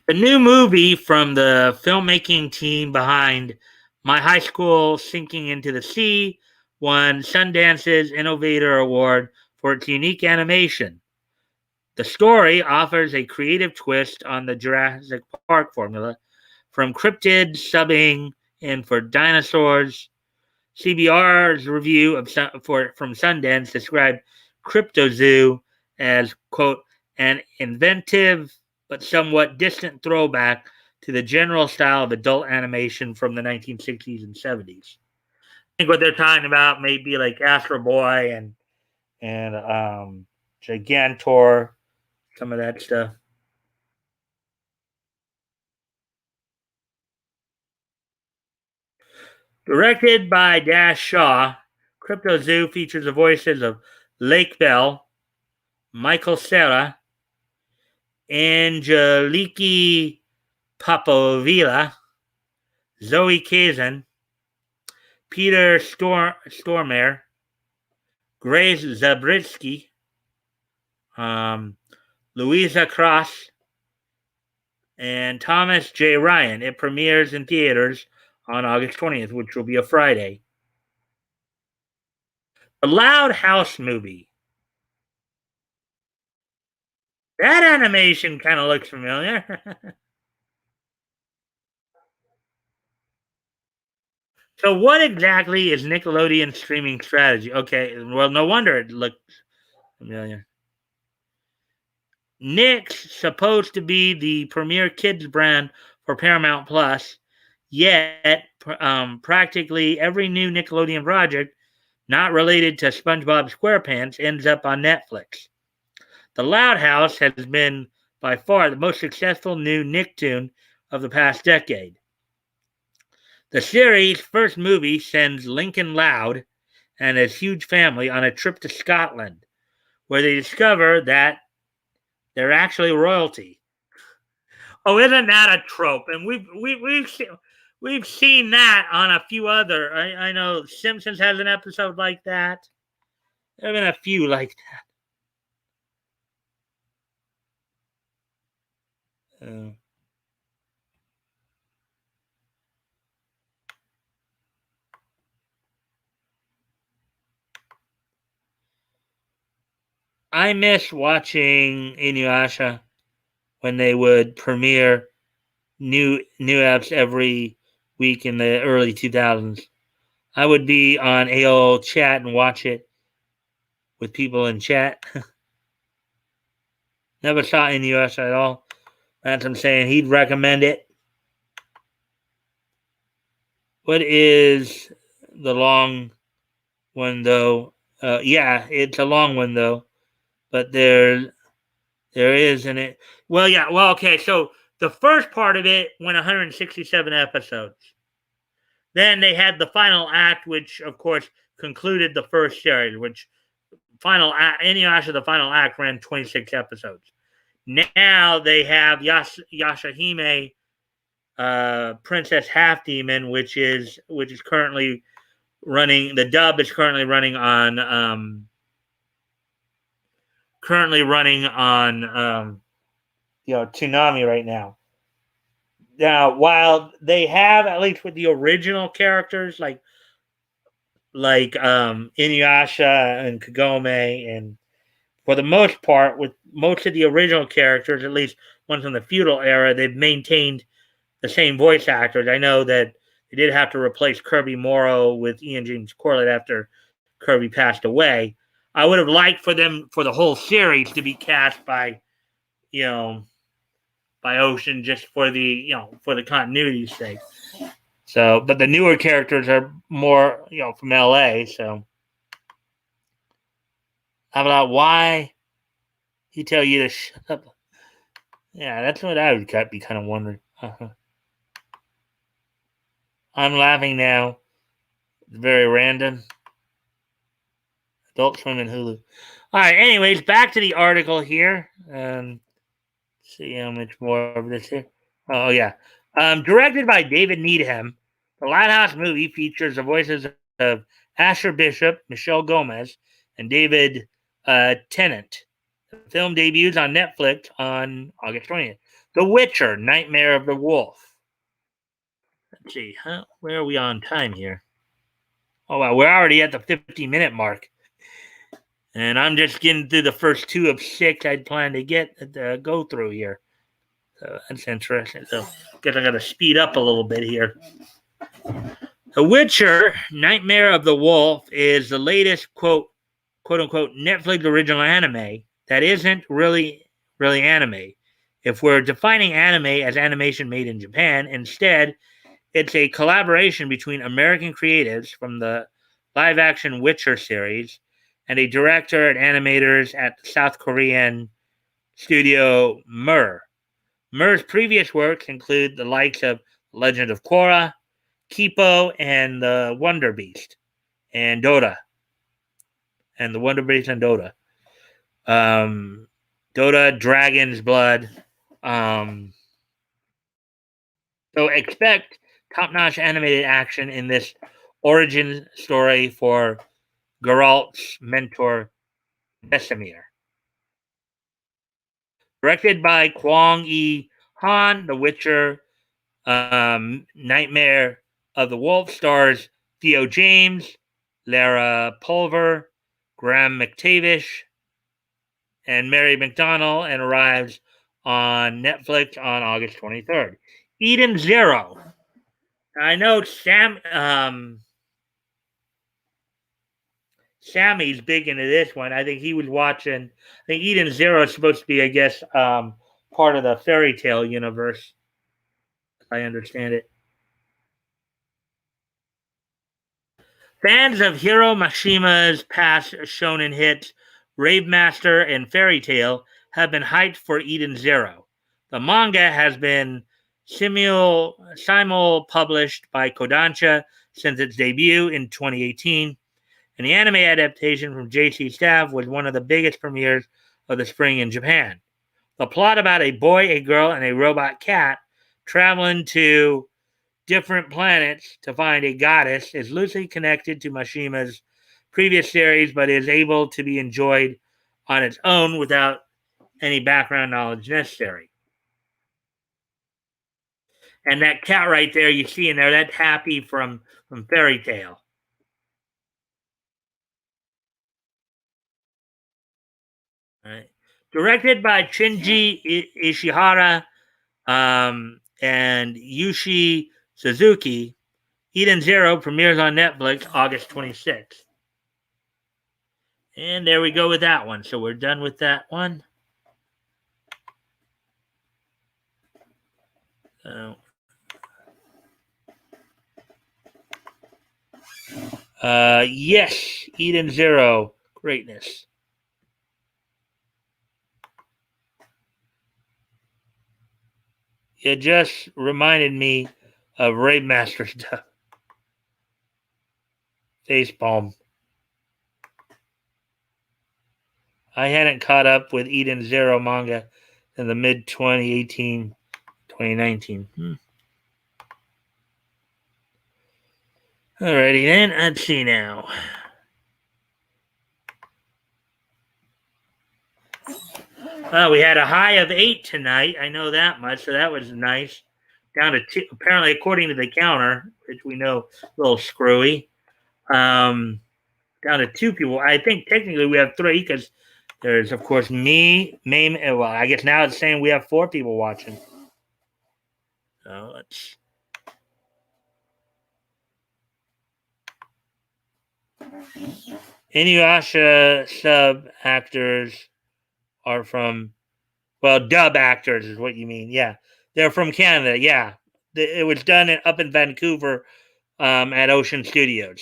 The new movie from the filmmaking team behind My High School Sinking into the Sea won Sundance's Innovator Award for its unique animation. The story offers a creative twist on the Jurassic Park formula, from cryptids subbing in for dinosaurs CBR's review from Sundance described Cryptozoo as, quote, an inventive but somewhat distant throwback to the general style of adult animation from the 1960s and 70s. I think what they're talking about may be like Astro Boy and Gigantor, some of that stuff. Directed by Dash Shaw, Crypto Zoo features the voices of Lake Bell, Michael Cera, Angeliki Papovila, Zoe Kazan, Peter Stormare, Grace Zabritsky, um, Louisa Cross, and Thomas J. Ryan. It premieres in theaters on August 20th, which will be a Friday. The Loud House movie. That animation kind of looks familiar. So, what exactly is Nickelodeon's streaming strategy? Okay, well, no wonder it looked familiar. Nick's supposed to be the premier kids brand for Paramount Plus, yet practically every new Nickelodeon project not related to SpongeBob SquarePants ends up on Netflix. The Loud House has been by far the most successful new Nicktoon of the past decade. The series' first movie sends Lincoln Loud and his huge family on a trip to Scotland, where they discover that they're actually royalty. Oh, isn't that a trope? And we've seen that on a few other. I know Simpsons has an episode like that. There have been a few like that. I miss watching Inuyasha when they would premiere new apps every week in the early 2000s. I would be on AOL chat and watch it with people in chat. Never saw Inuyasha at all. That's what I'm saying. He'd recommend it. What is the long one though? Yeah, it's a long one though. But there is in it. Well, yeah. Well, okay. So the first part of it went 167 episodes. Then they had the final act, which of course concluded the first series. Which final act, Inuyasha, the final act ran 26 episodes. Now they have Yashahime, Princess Half Demon, which is currently running. The dub is currently running on Toonami right now. Now, while they have, at least with the original characters like Inuyasha and Kagome, and for the most part, with most of the original characters, at least ones from the feudal era, they've maintained the same voice actors. I know that they did have to replace Kirby Morrow with Ian James Corlett after Kirby passed away. I would have liked for them for the whole series to be cast by, you know, by Ocean, just for the continuity's sake. So, but the newer characters are more, from LA. So, how about why he tell you to shut up? Yeah, that's what I would be kind of wondering. I'm laughing now. It's very random. Adult Swim and Hulu. All right. Anyways, back to the article here. See how much more of this here. Oh yeah. Directed by David Needham, the Lighthouse movie features the voices of Asher Bishop, Michelle Gomez, and David Tennant. The film debuts on Netflix on August 20th. The Witcher: Nightmare of the Wolf. Let's see. Where are we on time here? Oh wow, we're already at the 50-minute mark. And I'm just getting through the first 2 of 6 I'd planned to go through here. So that's interesting. So I guess I got to speed up a little bit here. The Witcher, Nightmare of the Wolf, is the latest quote unquote Netflix original anime that isn't really anime. If we're defining anime as animation made in Japan, instead it's a collaboration between American creatives from the live action Witcher series and a director and animators at the South Korean studio Mur. Mur's previous works include the likes of Legend of Korra, Kipo, and the Wonder Beast, and Dota, and the Wonder Beast and Dota. Um, Dota, Dragon's Blood. Um, so expect top-notch animated action in this origin story for Geralt's mentor, Vesemir. Directed by Kwang E. Han, The Witcher, Nightmare of the Wolf stars Theo James, Lara Pulver, Graham McTavish, and Mary McDonnell, and arrives on Netflix on August 23rd. Eden Zero. I know Sammy's big into this one. I think he was watching. I think Eden Zero is supposed to be, I guess, part of the fairy tale universe. If I understand it. Fans of Hiro Mashima's past shonen hits, Rave Master and Fairy Tale, have been hyped for Eden Zero. The manga has been simul published by Kodansha since its debut in 2018, and the anime adaptation from JC Staff was one of the biggest premieres of the spring in Japan. The plot about a boy, a girl, and a robot cat traveling to different planets to find a goddess is loosely connected to Mashima's previous series, but is able to be enjoyed on its own without any background knowledge necessary. And that cat right there you see in there, that's Happy from Fairy Tale. All right. Directed by Shinji Ishihara and Yushi Suzuki, Eden Zero premieres on Netflix August 26th. And there we go with that one. So we're done with that one. Uh, yes, Eden Zero, greatness. It just reminded me of Raid Master stuff. Facepalm. I hadn't caught up with Eden Zero manga in the mid 2018, 2019. Alrighty then, let's see now. Well, we had a high of 8 tonight. I know that much, so that was nice. Down to 2, apparently, according to the counter, which we know a little screwy. Down to 2 people. I think technically we have 3 because there's, of course, me, Mame, and well, I guess now it's saying we have 4 people watching. So let's. Inuyasha sub actors are from, well, dub actors is what you mean. Yeah. They're from Canada. Yeah. It was done up in Vancouver at Ocean Studios.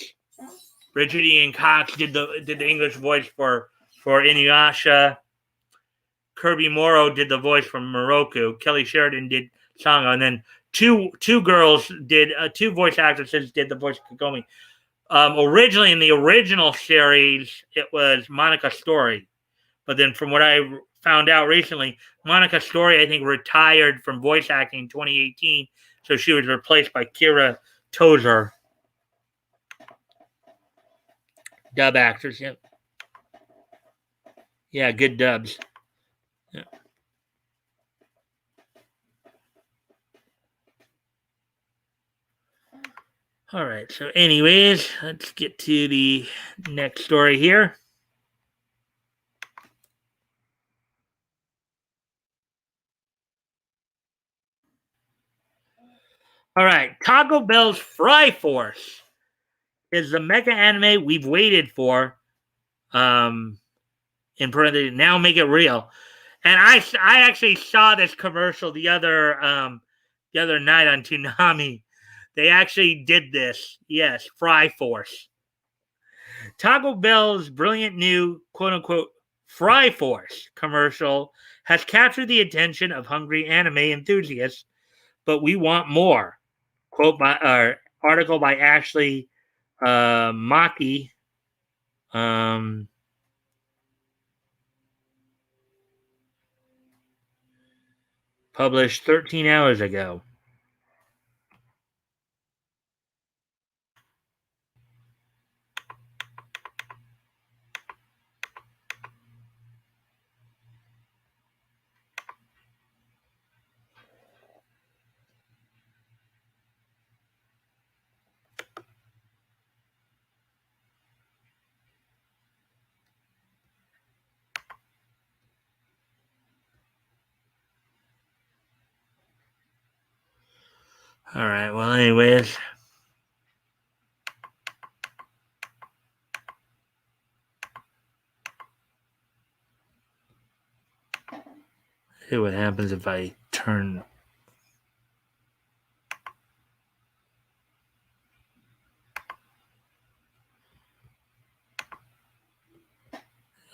Richard Ian Cox did the English voice for Inuyasha. Kirby Morrow did the voice for Moroku. Kelly Sheridan did Sanga, and then two girls did 2 voice actresses did the voice of Kagome. Originally in the original series, it was Monica Story, but then from what I found out recently, Monica Story I think retired from voice acting in 2018, so she was replaced by Kira Tozer. Dub actors, yep. Yeah, good dubs. Yeah. All right, so anyways, let's get to the next story here. All right, Taco Bell's Fry Force is the mecha anime we've waited for. Um, in parentheses, now make it real. And I actually saw this commercial the other night on Toonami. They actually did this. Yes, Fry Force. Taco Bell's brilliant new quote unquote Fry Force commercial has captured the attention of hungry anime enthusiasts, but we want more. Quote by article by Ashley Maki. Um, Published 13 hours ago. All right. Well, anyways, see what happens if I turn.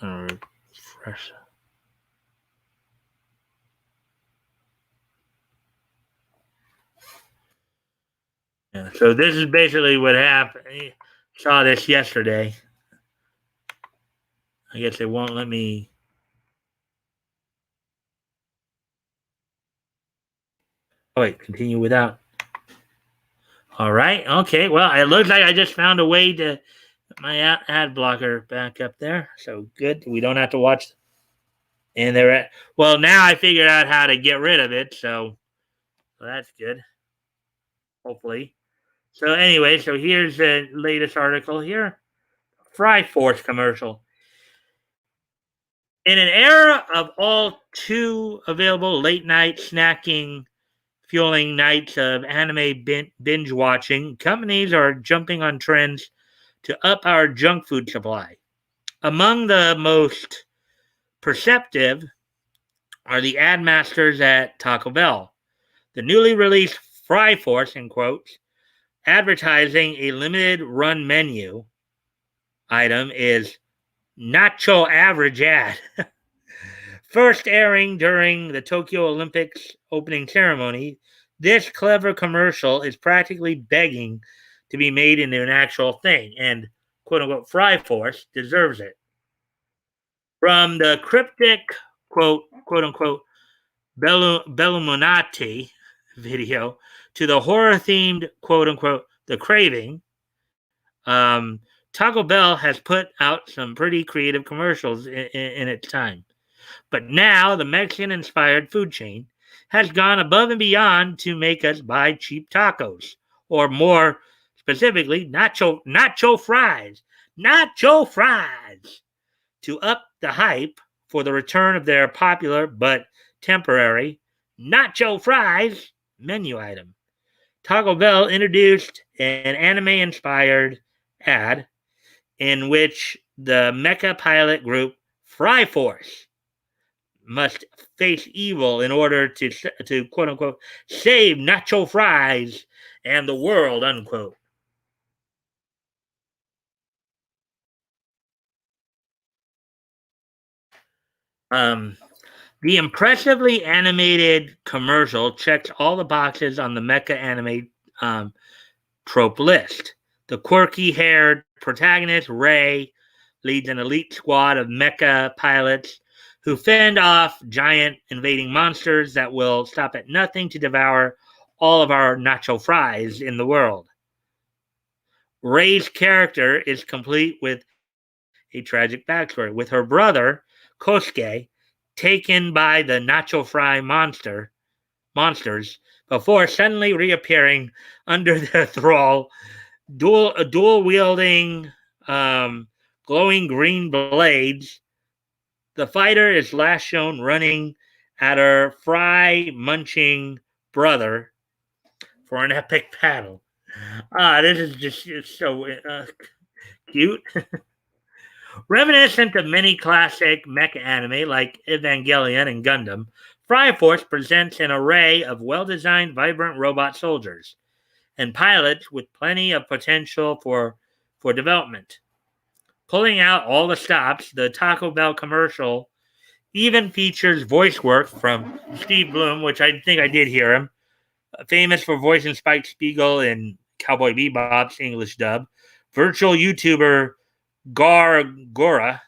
Refresh. Yeah, so this is basically what happened. I saw this yesterday. I guess they won't let me. Oh wait, continue without. All right. Okay. Well, it looks like I just found a way to put my ad blocker back up there. So good. We don't have to watch. And they're at. Well, now I figured out how to get rid of it. So that's good. Hopefully. So anyway, so here's the latest article here. Fry Force commercial. In an era of all too available late night snacking, fueling nights of anime binge watching, companies are jumping on trends to up our junk food supply. Among the most perceptive are the ad masters at Taco Bell. The newly released Fry Force, in quotes, advertising a limited run menu item is nacho average ad. First airing during the Tokyo Olympics opening ceremony, this clever commercial is practically begging to be made into an actual thing, and quote unquote Fry Force deserves it. From the cryptic quote unquote Belluminati video to the horror themed quote unquote The Craving, Taco Bell has put out some pretty creative commercials in its time. But now the Mexican inspired food chain has gone above and beyond to make us buy cheap tacos, or more specifically, nacho fries. Nacho fries! To up the hype for the return of their popular but temporary nacho fries menu item. Taco Bell introduced an anime inspired ad in which the mecha pilot group Fry Force must face evil in order to quote unquote save nacho fries and the world unquote. Um, the impressively animated commercial checks all the boxes on the mecha anime um, trope list. The quirky haired protagonist, Ray, leads an elite squad of mecha pilots who fend off giant invading monsters that will stop at nothing to devour all of our nacho fries in the world. Ray's character is complete with a tragic backstory, with her brother, Kosuke, taken by the nacho fry monsters before suddenly reappearing under their thrall, dual wielding glowing green blades. The fighter is last shown running at her fry munching brother for an epic battle. This is just so cute. Reminiscent of many classic mecha anime like Evangelion and Gundam, Fire Force presents an array of well designed, vibrant robot soldiers and pilots with plenty of potential for development. Pulling out all the stops, the Taco Bell commercial even features voice work from Steve Bloom, which I think I did hear him, famous for voicing Spike Spiegel in Cowboy Bebop's English dub. Virtual YouTuber Gar Gora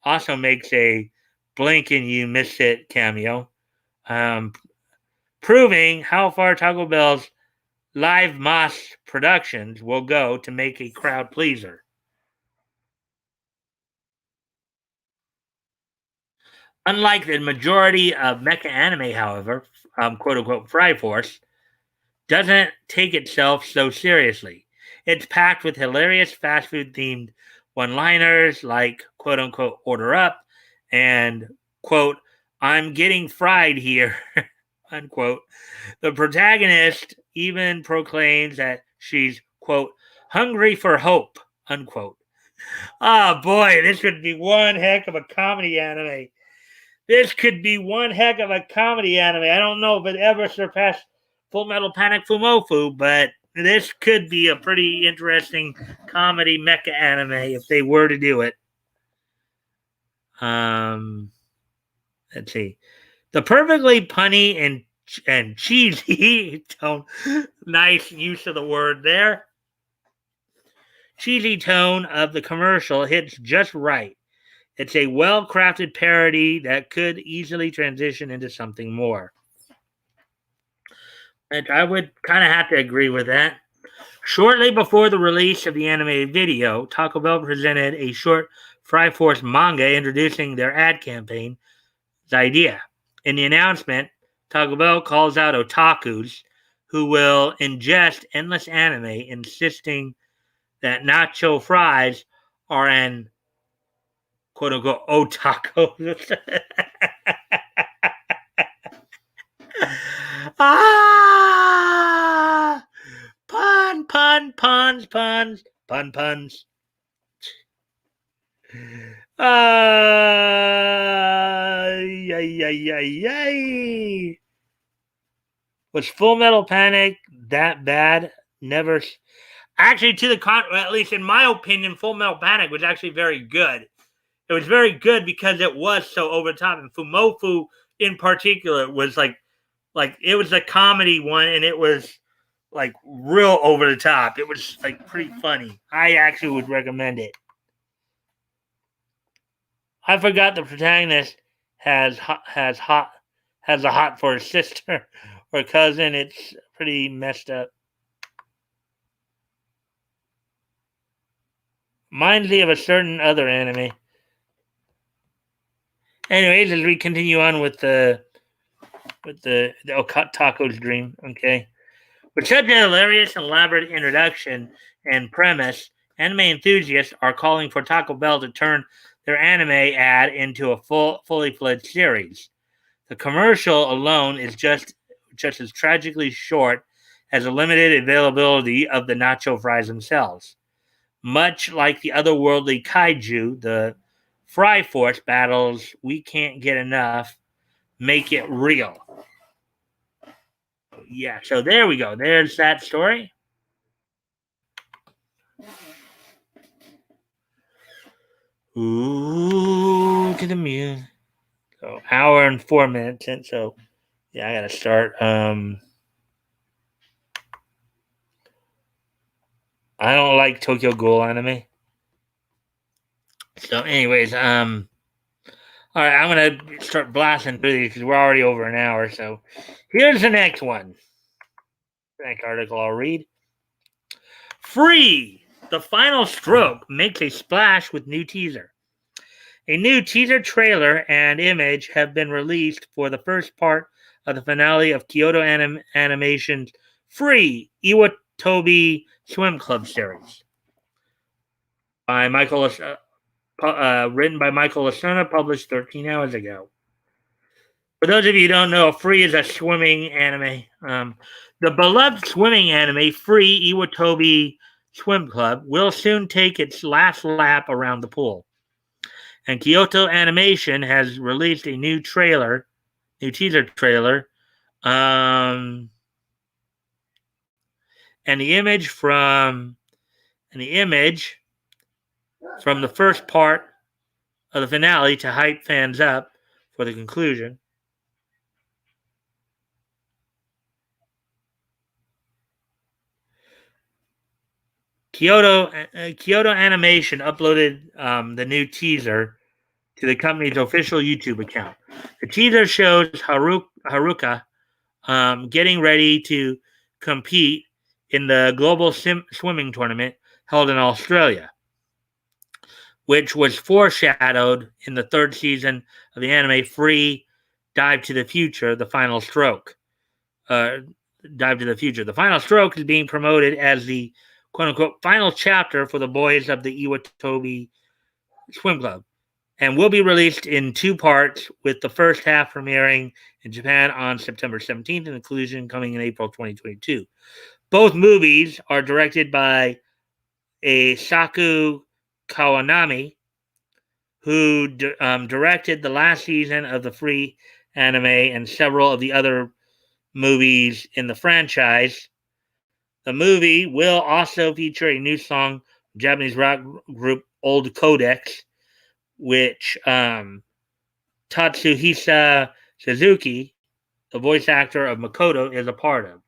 also makes a blink and you miss it cameo, um, proving how far Taco Bell's live Moss productions will go to make a crowd pleaser. Unlike the majority of mecha anime, however, quote unquote Fry Force, doesn't take itself so seriously. It's packed with hilarious fast food themed one liners like quote unquote order up and quote, I'm getting fried here, unquote. The protagonist even proclaims that she's quote, hungry for hope, unquote. Ah, oh, boy, this could be one heck of a comedy anime. This could be one heck of a comedy anime. I don't know if it ever surpassed Full Metal Panic Fumofu, but this could be a pretty interesting comedy mecha anime if they were to do it. Um, let's see. The perfectly punny and cheesy tone, nice use of the word there. Cheesy tone of the commercial hits just right. It's a well crafted parody that could easily transition into something more. And I would kind of have to agree with that. Shortly before the release of the animated video, Taco Bell presented a short Fry Force manga introducing their ad campaign's idea. In the announcement, Taco Bell calls out otakus who will ingest endless anime, insisting that nacho fries are an quote unquote otaku. Ah! Puns. Yay. Was Full Metal Panic that bad? Never. Actually, at least in my opinion, Full Metal Panic was actually very good. It was very good because it was so over the top, and Fumofu in particular was like it was a comedy one, and it was like real over the top. It was like pretty funny. I actually would recommend it. I forgot the protagonist has a hot for his sister or cousin. It's pretty messed up. Reminds me of a certain other anime. Anyways, as we continue on with the Taco's dream, okay. With such an hilarious and elaborate introduction and premise, anime enthusiasts are calling for Taco Bell to turn their anime ad into a fully fledged series. The commercial alone is just as tragically short as the limited availability of the nacho fries themselves. Much like the otherworldly kaiju, the Fry Force battles we can't get enough make it real. Yeah, so there we go. There's that story. Ooh, to the music. So hour and 4 minutes in. So yeah, I gotta start. I don't like Tokyo Ghoul anime. So, anyways, all right, I'm gonna start blasting through these because we're already over an hour. So, here's the next one. The next article I'll read. Free. The final stroke makes a splash with new teaser. A new teaser trailer and image have been released for the first part of the finale of Kyoto Animation's Free Iwatobi Swim Club series. By written by Michael Lasuna, published 13 hours ago. For those of you who don't know, Free is a swimming anime. The beloved swimming anime Free Iwatobi Swim Club will soon take its last lap around the pool. And Kyoto Animation has released a new teaser trailer. Um, and the image from the first part of the finale to hype fans up for the conclusion. Kyoto Animation uploaded the new teaser to the company's official YouTube account. The teaser shows Haruka getting ready to compete in the global swimming tournament held in Australia, which was foreshadowed in the third season of the anime Free Dive to the Future, The Final Stroke. Dive to the Future. The Final Stroke is being promoted as the quote unquote final chapter for the boys of the Iwatobi Swim Club and will be released in two parts, with the first half premiering in Japan on September 17th and the conclusion coming in April 2022. Both movies are directed by Saku Kawanami, who directed the last season of the Free anime and several of the other movies in the franchise. The movie will also feature a new song from Japanese rock group Old Codex, which Tatsuhisa Suzuki, the voice actor of Makoto, is a part of.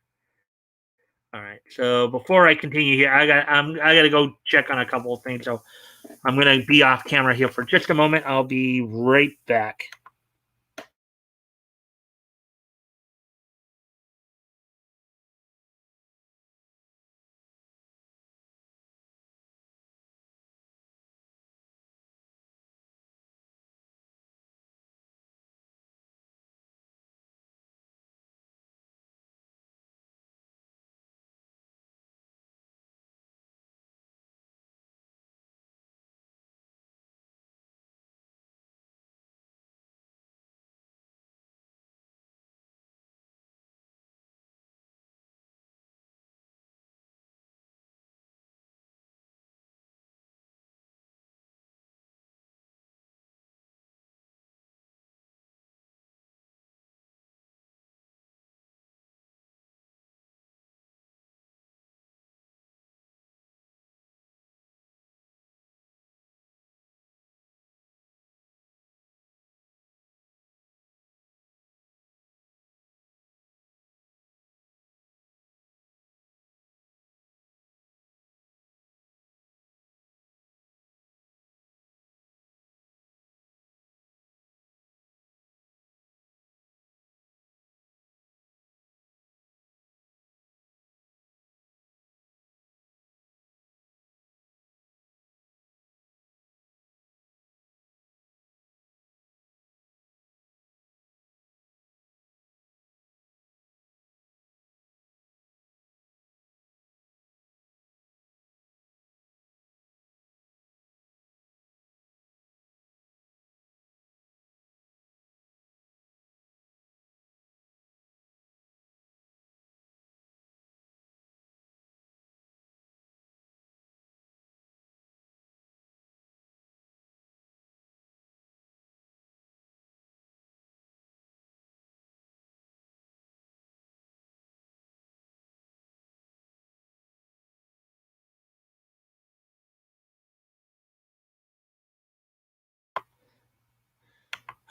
All right. So before I continue here, I got to go check on a couple of things. So I'm going to be off camera here for just a moment. I'll be right back.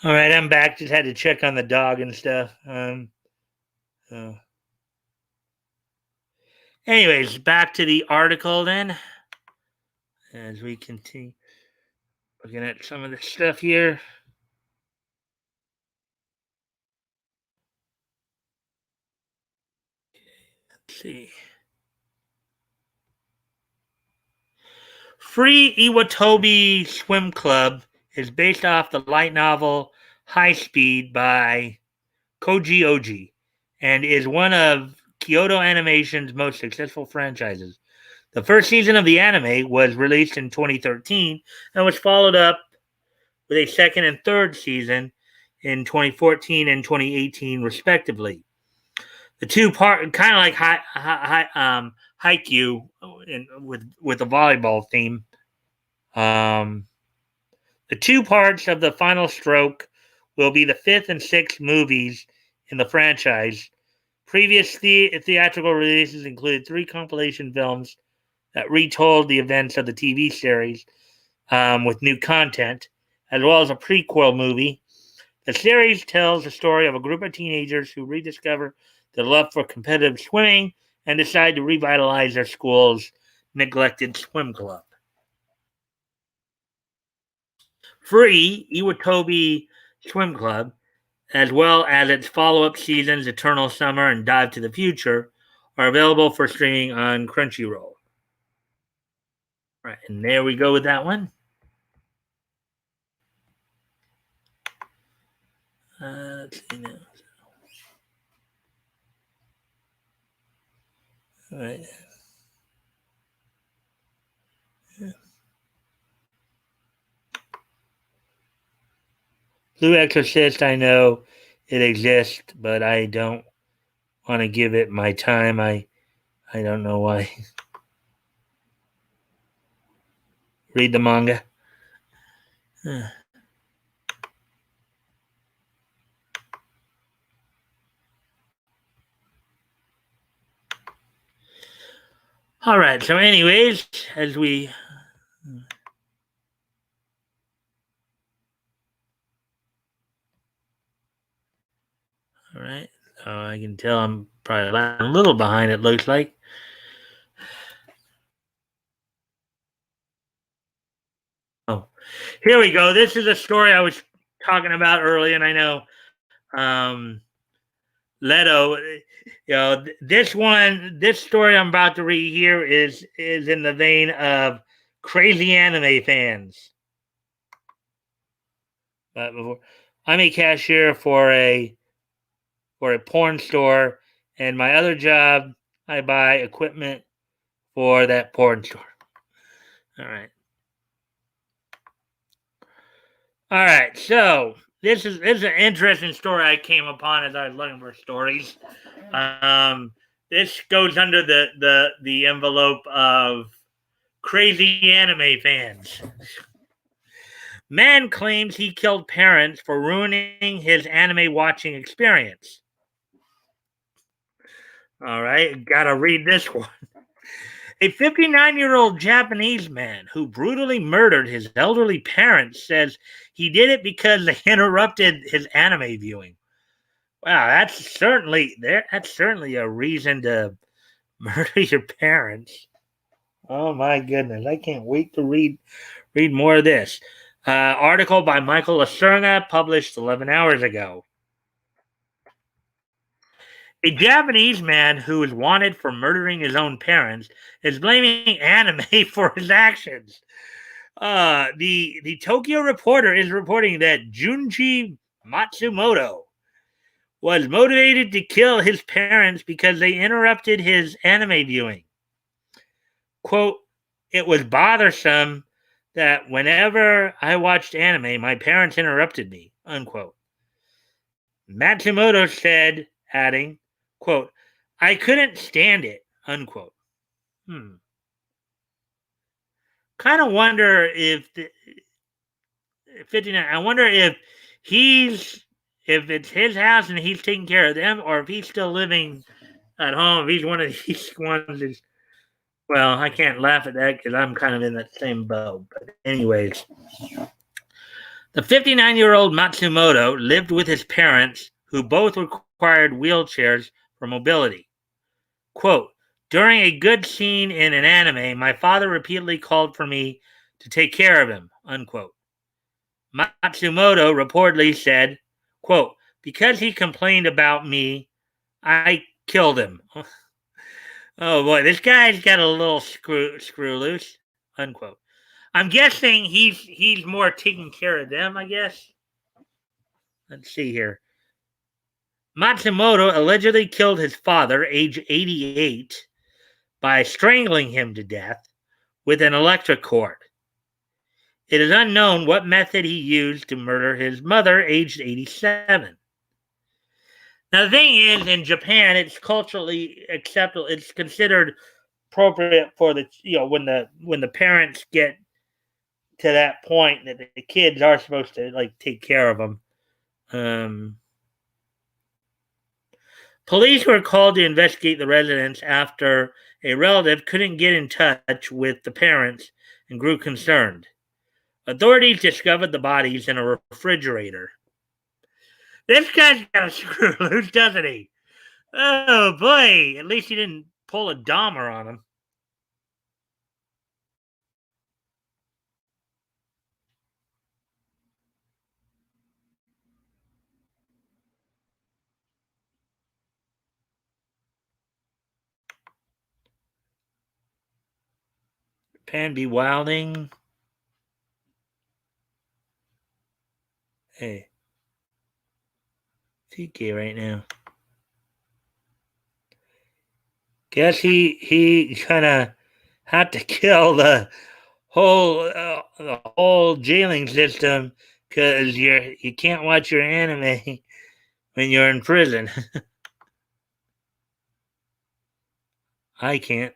All right, I'm back. Just had to check on the dog and stuff. So. Anyways, back to the article then. As we continue looking at some of the stuff here. Let's see. Free Iwatobi Swim Club is based off the light novel High Speed by Koji Oji and is one of Kyoto Animation's most successful franchises. The first season of the anime was released in 2013 and was followed up with a second and third season in 2014 and 2018, respectively. The two part kind of like Haikyuu with the volleyball theme. Um, the two parts of the final stroke will be the fifth and sixth movies in the franchise. Previous theatrical releases included three compilation films that retold the events of the TV series with new content, as well as a prequel movie. The series tells the story of a group of teenagers who rediscover their love for competitive swimming and decide to revitalize their school's neglected swim club. Free Iwatobi Swim Club, as well as its follow-up seasons Eternal Summer and Dive to the Future, are available for streaming on Crunchyroll. Right, and there we go with that one. Let's see now. All right. Blue Exorcist, I know it exists, but I don't want to give it my time. I don't know why. Read the manga. All right. So, anyways, as we all right. I can tell I'm probably a little behind. It looks like. Oh, here we go. This is a story I was talking about earlier, and I know Leto. This story I'm about to read here is in the vein of crazy anime fans. But before, I'm a cashier for a porn store, and my other job, I buy equipment for that porn store. All right. All right. So this is an interesting story I came upon as I was looking for stories. This goes under the envelope of crazy anime fans. Man claims he killed parents for ruining his anime watching experience. All right, gotta read this one. A 59-year-old Japanese man who brutally murdered his elderly parents says he did it because they interrupted his anime viewing. Wow, that's certainly a reason to murder your parents. Oh my goodness, I can't wait to read more of this. Article by Michael Lacerna, published 11 hours ago. A Japanese man who is wanted for murdering his own parents is blaming anime for his actions. The Tokyo Reporter is reporting that Junji Matsumoto was motivated to kill his parents because they interrupted his anime viewing. Quote, it was bothersome that whenever I watched anime, my parents interrupted me, unquote. Matsumoto said, adding, quote, I couldn't stand it, unquote. Kind of wonder if 59, I wonder if it's his house and he's taking care of them, or if he's still living at home, if he's one of these ones that's, well, I can't laugh at that because I'm kind of in that same boat. But anyways, the 59-year-old Matsumoto lived with his parents, who both required wheelchairs for mobility. Quote, during a good scene in an anime, my father repeatedly called for me to take care of him, unquote. Matsumoto reportedly said, quote, because he complained about me, I killed him. Oh boy, this guy's got a little screw loose, unquote. I'm guessing he's more taking care of them, I guess. Let's see here. Matsumoto allegedly killed his father, age 88, by strangling him to death with an electric cord. It is unknown what method he used to murder his mother, aged 87. Now the thing is, in Japan, it's culturally acceptable. It's considered appropriate for the when the parents get to that point that the kids are supposed to like take care of them. Um, Police were called to investigate the residence after a relative couldn't get in touch with the parents and grew concerned. Authorities discovered the bodies in a refrigerator. This guy's got a screw loose, doesn't he? Oh boy! At least he didn't pull a Dahmer on him. Pan be wilding. Hey, TK right now. Guess he kind of had to kill the whole jailing system because you can't watch your anime when you're in prison. I can't.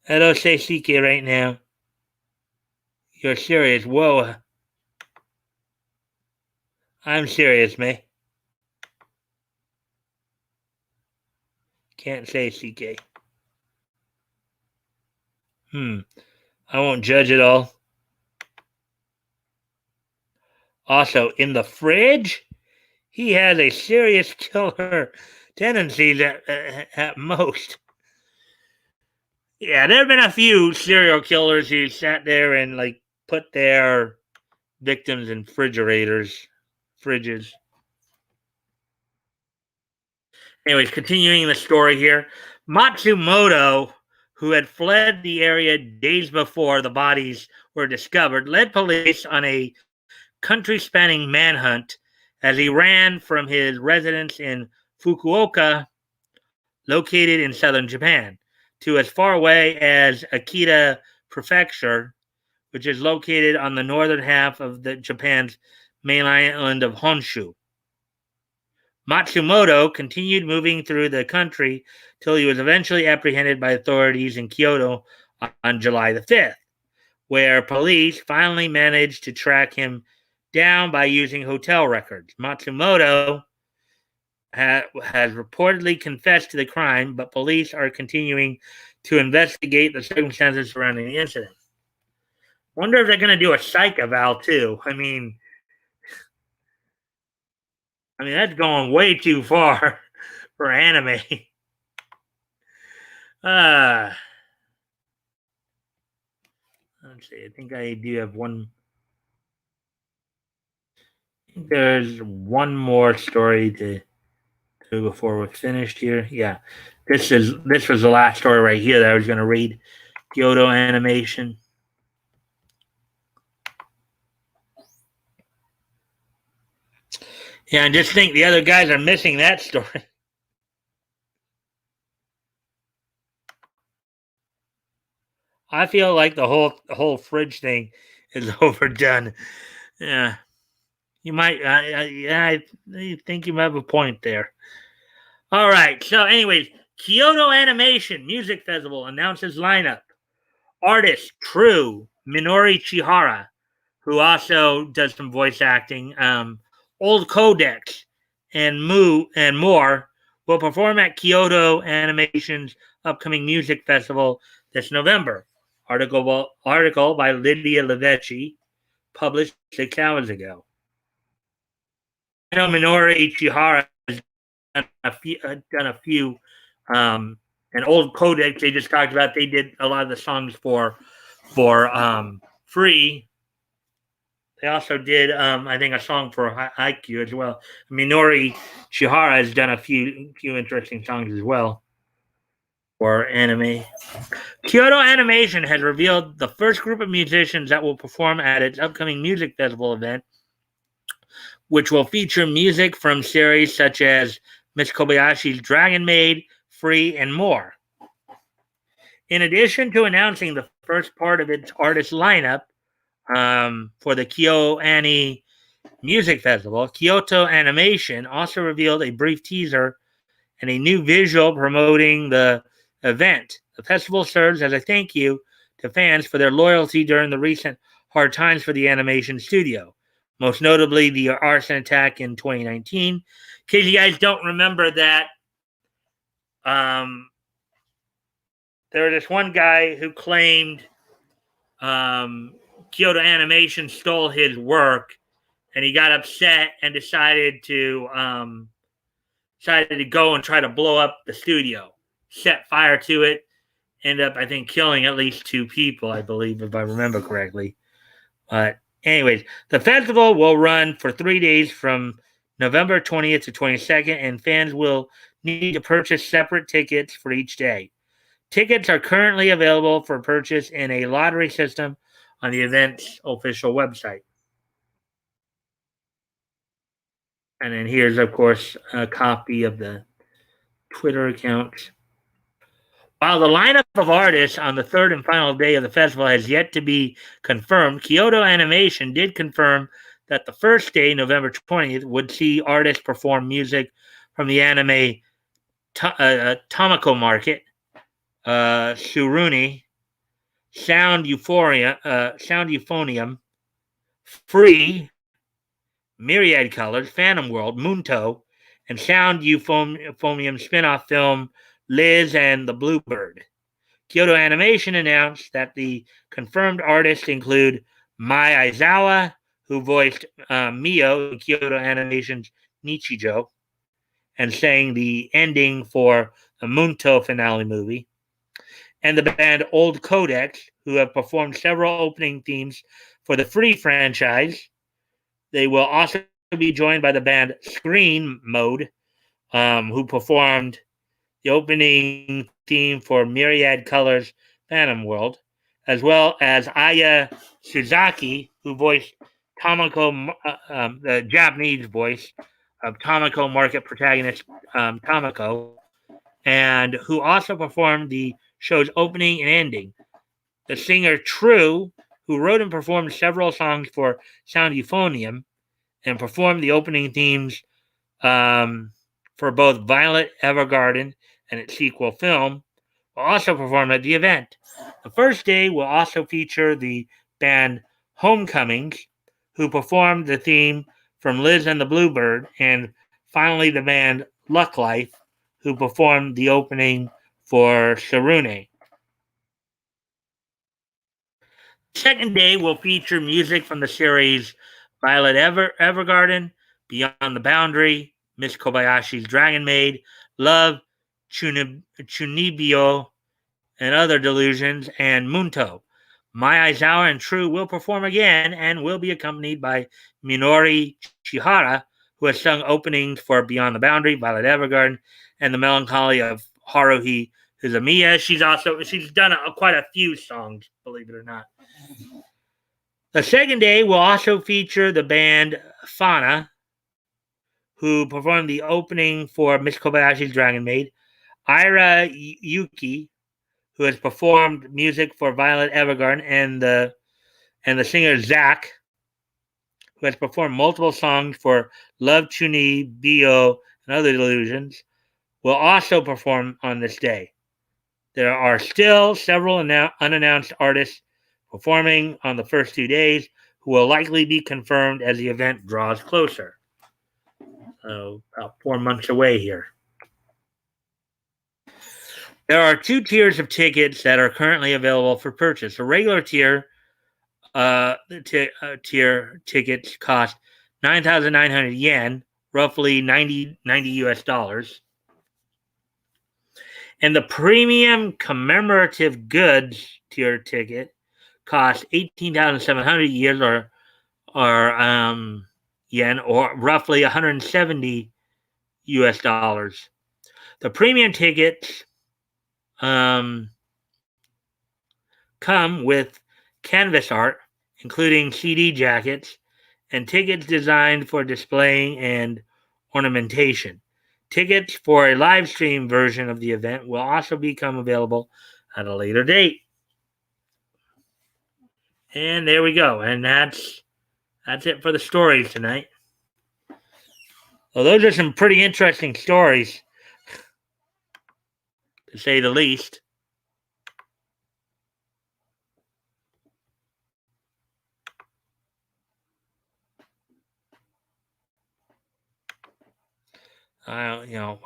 I don't say CK right now. You're serious. Whoa. I'm serious, May. Can't say CK. I won't judge it all. Also, in the fridge, he has a serious killer tendencies at most. Yeah, there have been a few serial killers who sat there and like put their victims in fridges. Anyways, continuing the story here, Matsumoto, who had fled the area days before the bodies were discovered, led police on a country-spanning manhunt as he ran from his residence in Fukuoka, located in southern Japan, to as far away as Akita Prefecture, which is located on the northern half of Japan's main island of Honshu. Matsumoto continued moving through the country till he was eventually apprehended by authorities in Kyoto on July the 5th, where police finally managed to track him down by using hotel records. Matsumoto has reportedly confessed to the crime, but police are continuing to investigate the circumstances surrounding the incident. Wonder if they're going to do a psych eval too. That's going way too far for anime. Let's see. I think I do have one. I think there's one more story to do before we're finished here. Yeah, this was the last story right here that I was going to read. Kyoto Animation. Yeah, and just think the other guys are missing that story. I feel like the whole fridge thing is overdone. Yeah, you might. Yeah, I think you might have a point there. All right. So, anyways, Kyoto Animation Music Festival announces lineup: artist True Minori Chihara, who also does some voice acting. Old Codex and more will perform at Kyoto Animation's upcoming music festival this November. Article by Lydia Levecchi, published 6 hours ago. I know Minori Ichihara has done a few and Old Codex they just talked about. They did a lot of the songs for Free. They also did, I think, a song for Haikyuu as well. Minori Chihara has done a few interesting songs as well for anime. Kyoto Animation has revealed the first group of musicians that will perform at its upcoming music festival event, which will feature music from series such as Miss Kobayashi's Dragon Maid, Free, and more. In addition to announcing the first part of its artist lineup for the Kyoto Ani Music Festival, Kyoto Animation also revealed a brief teaser and a new visual promoting the event. The festival serves as a thank you to fans for their loyalty during the recent hard times for the animation studio, most notably the arson attack in 2019. In case you guys don't remember that, um, there was this one guy who claimed um, Kyoto Animation stole his work, and he got upset and decided to go and try to blow up the studio, set fire to it, end up, I think, killing at least 2 people, I believe, if I remember correctly. But, anyways, the festival will run for 3 days from November 20th to 22nd, and fans will need to purchase separate tickets for each day. Tickets are currently available for purchase in a lottery system on the event's official website. And then here's, of course, a copy of the Twitter account. While the lineup of artists on the third and final day of the festival has yet to be confirmed, Kyoto Animation did confirm that the first day, November 20th, would see artists perform music from the anime Tamako Market, Suruni, Sound Euphonium, Free, Myriad Colors, Phantom World, Munto, and Sound Euphonium spin-off film Liz and the Bluebird. Kyoto Animation announced that the confirmed artists include Mai Aizawa, who voiced Mio in Kyoto Animation's Nichijou and sang the ending for the Munto finale movie, and the band Old Codex, who have performed several opening themes for the Free franchise. They will also be joined by the band Screen Mode, who performed the opening theme for Myriad Colors Phantom World, as well as Aya Suzaki, who voiced Tamako, the Japanese voice of Tamako Market protagonist Tamako, and who also performed the show's opening and ending. The singer True, who wrote and performed several songs for Sound Euphonium and performed the opening themes for both Violet Evergarden and its sequel film, will also perform at the event. The first day will also feature the band Homecomings, who performed the theme from Liz and the Bluebird, and finally the band Luck Life, who performed the opening for Sarune. Second day will feature music from the series Violet Evergarden, Beyond the Boundary, Miss Kobayashi's Dragon Maid, Love, Chunibyo, and Other Delusions, and Munto. Mai Aizawa and True will perform again and will be accompanied by Minori Chihara, who has sung openings for Beyond the Boundary, Violet Evergarden, and The Melancholy of Haruhi Suzumiya. She's done quite a few songs, believe it or not. The second day will also feature the band Fauna, who performed the opening for Miss Kobayashi's Dragon Maid, Ira Yuki, who has performed music for Violet Evergarden, and the singer Zach, who has performed multiple songs for Love Chuni, Bio, and Other Delusions, will also perform on this day. There are still several unannounced artists performing on the first 2 days who will likely be confirmed as the event draws closer. So, about 4 months away here. There are 2 tiers of tickets that are currently available for purchase. A regular tier tickets cost 9,900 yen, roughly 90 US dollars. And the premium commemorative goods tier ticket costs 18,700 yen, or roughly 170 US dollars. The premium tickets come with canvas art, including CD jackets, and tickets designed for displaying and ornamentation. Tickets for a live stream version of the event will also become available at a later date. And there we go. And that's That's it for the stories tonight. Well, those are some pretty interesting stories, to say the least.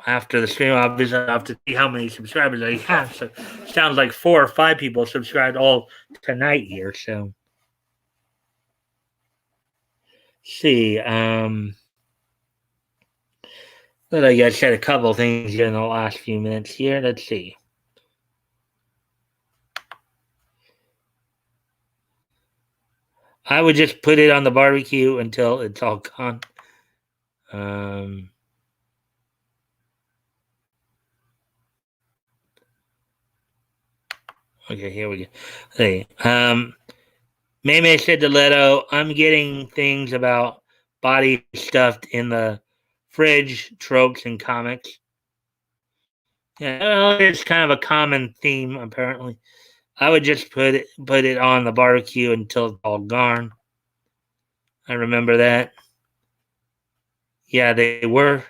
After the stream, obviously, I have to see how many subscribers I have. So, sounds like 4 or 5 people subscribed all tonight here. So, see. But I guess said a couple things here in the last few minutes here. Let's see. I would just put it on the barbecue until it's all gone. Um, okay, here we go. Hey, Meme said to Leto, I'm getting things about body stuffed in the fridge, tropes, and comics. Yeah, well, it's kind of a common theme, apparently. I would just put it on the barbecue until it's all gone. I remember that. Yeah, they were.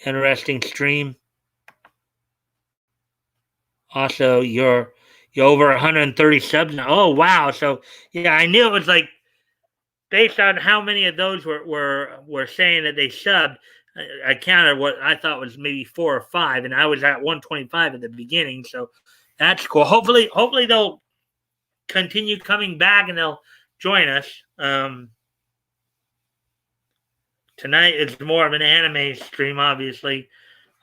Interesting stream. Also, you're over 130 subs now. Oh wow! So yeah, I knew it was like based on how many of those were saying that they subbed. I counted what I thought was maybe 4 or 5, and I was at 125 at the beginning. So that's cool. Hopefully they'll continue coming back and they'll join us. Tonight is more of an anime stream, obviously.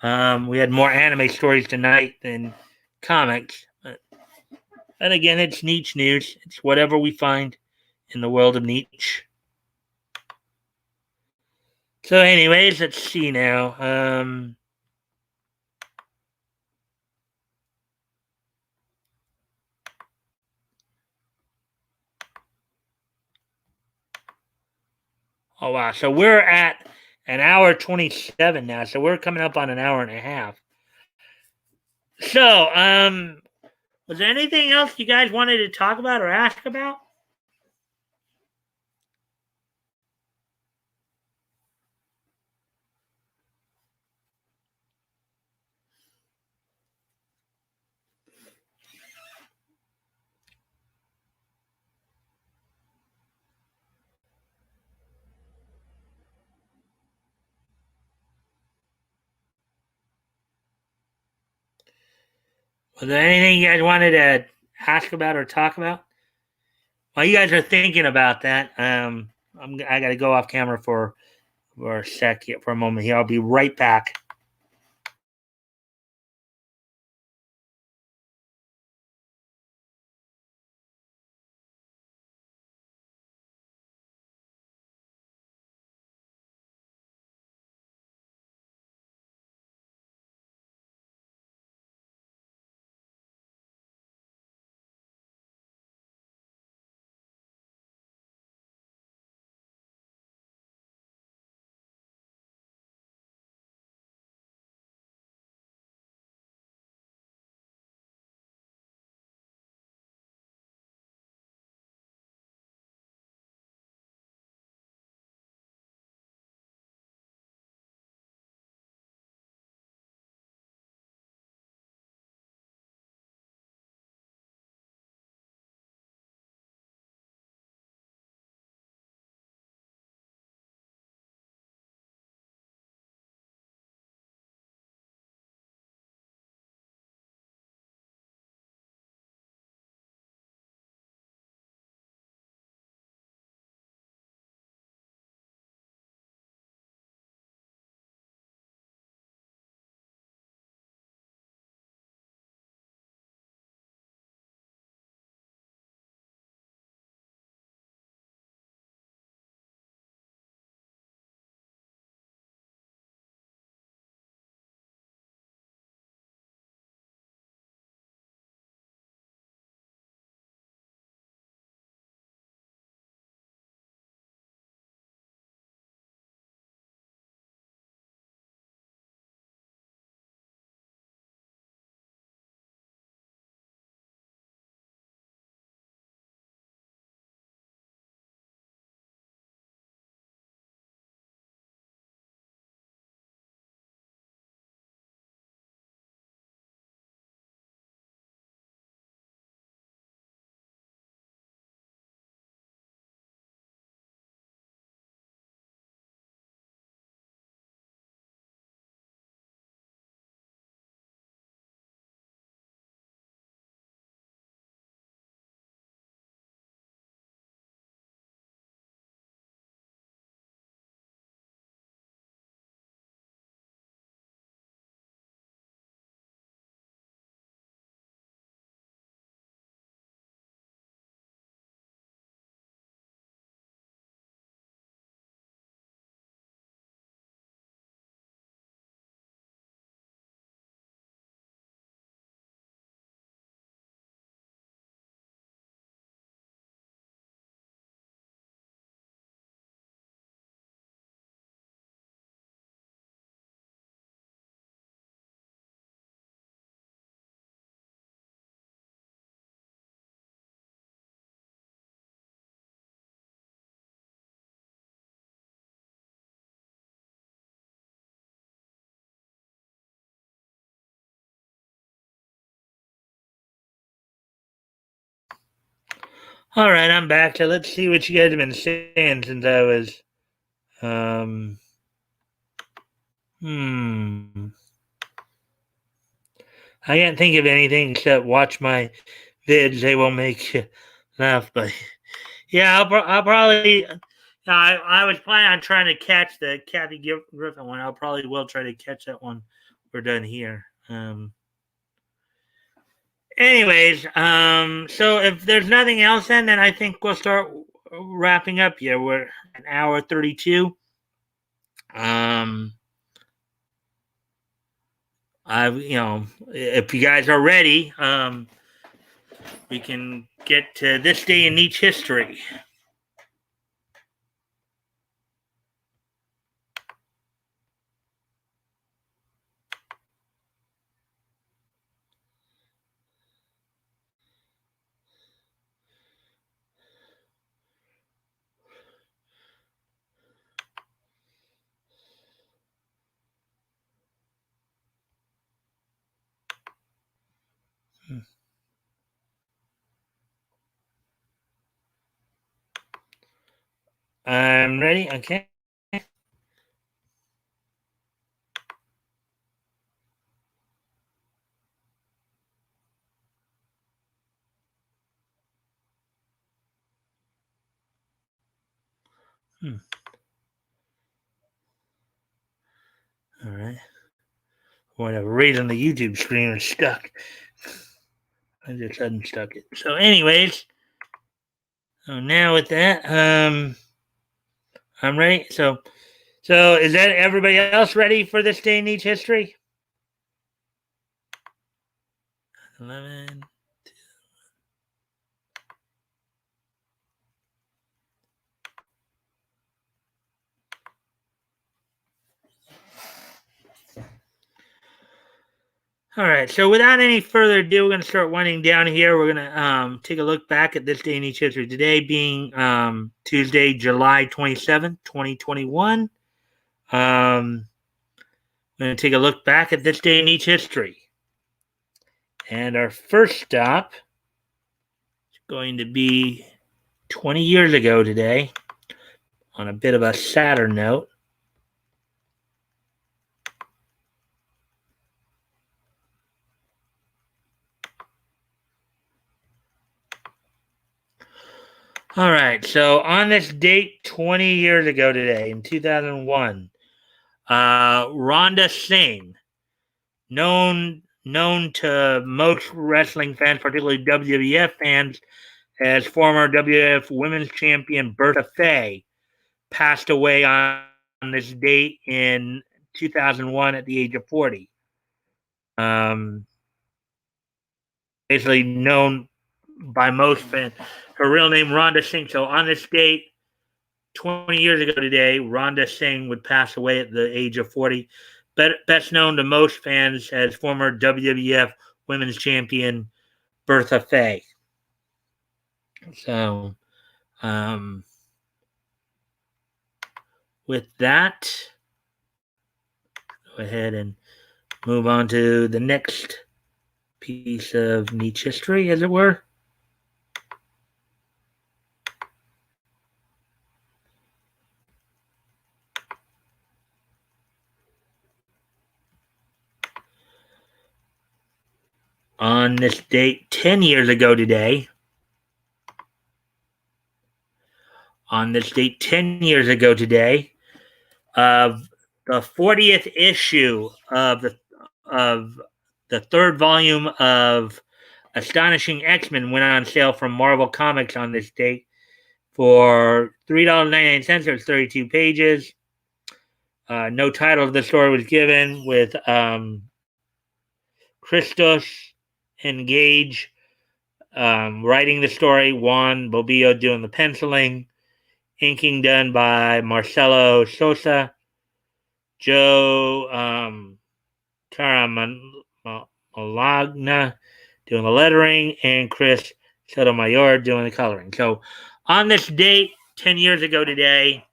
We had more anime stories tonight than comics. And again, it's niche news. It's whatever we find in the world of niche. So, anyways, let's see now. Oh wow! So we're at an hour 27 now. So we're coming up on an hour and a half. So, was there anything else you guys wanted to talk about or ask about? Was there anything you guys wanted to ask about or talk about? While you guys are thinking about that, I got to go off camera for a sec here, for a moment here. I'll be right back. All right, I'm back. So let's see what you guys have been saying since I was. Um, hmm. I can't think of anything except watch my vids. They will make you laugh. But yeah, I'll probably. I was planning on trying to catch the Kathy Griffin one. I'll probably will try to catch that one. We're done here. Anyways, so if there's nothing else, then I think we'll start wrapping up here. We're an hour 32. Um, if you guys are ready, we can get to this day in each history. I'm ready. Okay. Hmm. All right. For whatever reason, the YouTube screen is stuck. I just unstuck it. So, anyways, so now with that, I'm ready. So is that everybody else ready for this day in each history? 11. All right. So without any further ado, we're going to start winding down here. We're going to take a look back at this day in each history. Today being Tuesday, July 27th, 2021. I'm going to take a look back at this day in each history. And our first stop is going to be 20 years ago today, on a bit of a sadder note. All right. So on this date 20 years ago today, in 2001, Rhonda Singh, known to most wrestling fans, particularly WWF fans, as former WWF Women's Champion Bertha Faye, passed away on this date in 2001 at the age of 40. Um, Basically known by most fans. Her real name, Rhonda Singh. So on this date, 20 years ago today, Rhonda Singh would pass away at the age of 40. Best known to most fans as former WWF Women's Champion Bertha Faye. So, um, with that, go ahead and move on to the next piece of niche history, as it were. On this date, 10 years ago today, of the 40th issue of the third volume of Astonishing X-Men went on sale from Marvel Comics on this date for $3.99. There's 32 pages. No title of the story was given, with Christos and Gage writing the story, Juan Bobillo doing the penciling, inking done by Marcelo Sosa, Joe Caramagna doing the lettering, and Chris Sotomayor doing the coloring. So on this date, 10 years ago today,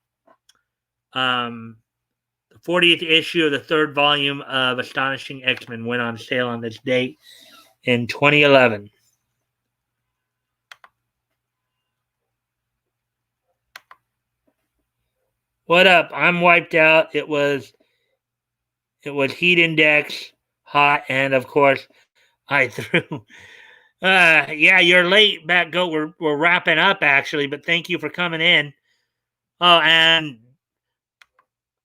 the 40th issue of the third volume of Astonishing X-Men went on sale on this date in 2011. What up? I'm wiped out. It was heat index, hot, and of course I threw. Yeah, you're late, Bat Goat. We're wrapping up actually, but thank you for coming in. Oh, and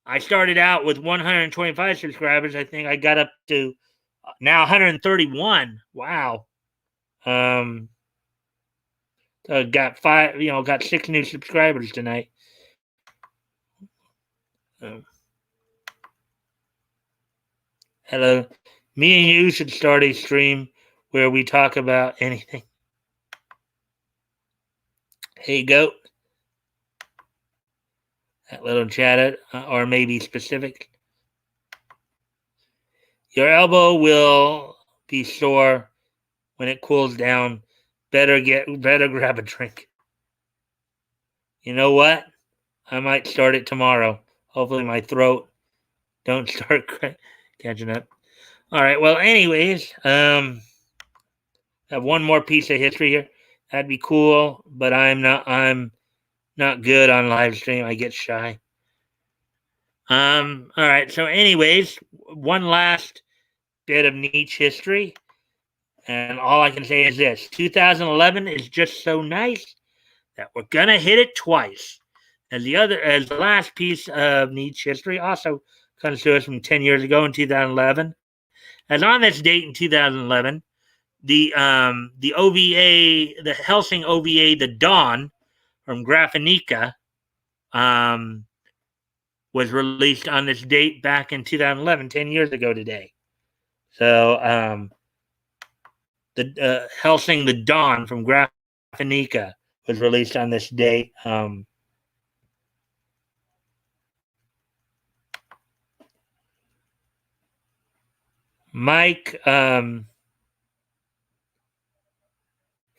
I started out with 125 subscribers. I think I got up to now 131. Wow. Um, got five. Got 6 new subscribers tonight. Um, Hello. Me and you should start a stream where we talk about anything. Hey, Goat. That little chat, or maybe specific. Your elbow will be sore when it cools down. Better grab a drink. You know what? I might start it tomorrow. Hopefully my throat don't start catching up. All right. Well, anyways, I have one more piece of history here. That'd be cool, but I'm not good on live stream. I get shy. All right. So, anyways, one last bit of niche history, and all I can say is this: 2011 is just so nice that we're gonna hit it twice. As the last piece of niche history also comes to us from 10 years ago in 2011. As on this date in 2011, the OVA, the Helsing OVA, The Dawn from Graphinica, was released on this date back in 2011, 10 years ago today. So the Helsing The Dawn from Graphinica was released on this date. Mike,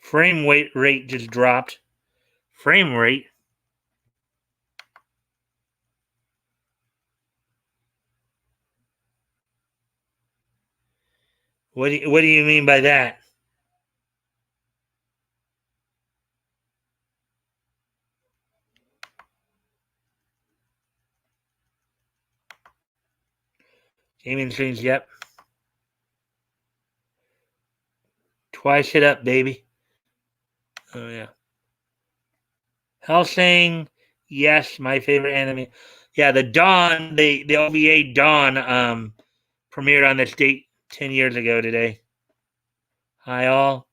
frame rate just dropped. Frame rate. What do you mean by that? Gaming streams, yep. Twice hit up, baby. Oh yeah. Hellsing, yes, my favorite anime. Yeah, the Dawn, the OVA Dawn, premiered on this date 10 years ago today. Hi all.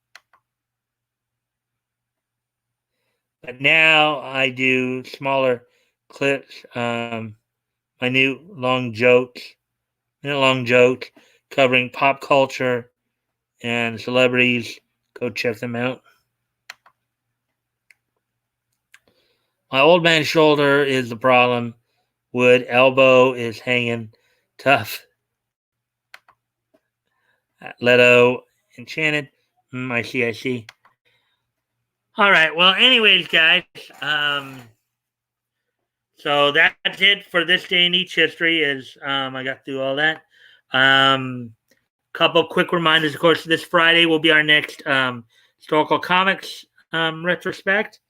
But now I do smaller clips. My new long jokes covering pop culture and celebrities. Go check them out. My old man's shoulder is the problem. Wood elbow is hanging tough. Leto enchanted. I see. All right. Well, anyways, guys. So that's it for this day in each history. Is I got through all that. Couple quick reminders. Of course, this Friday will be our next historical comics retrospect.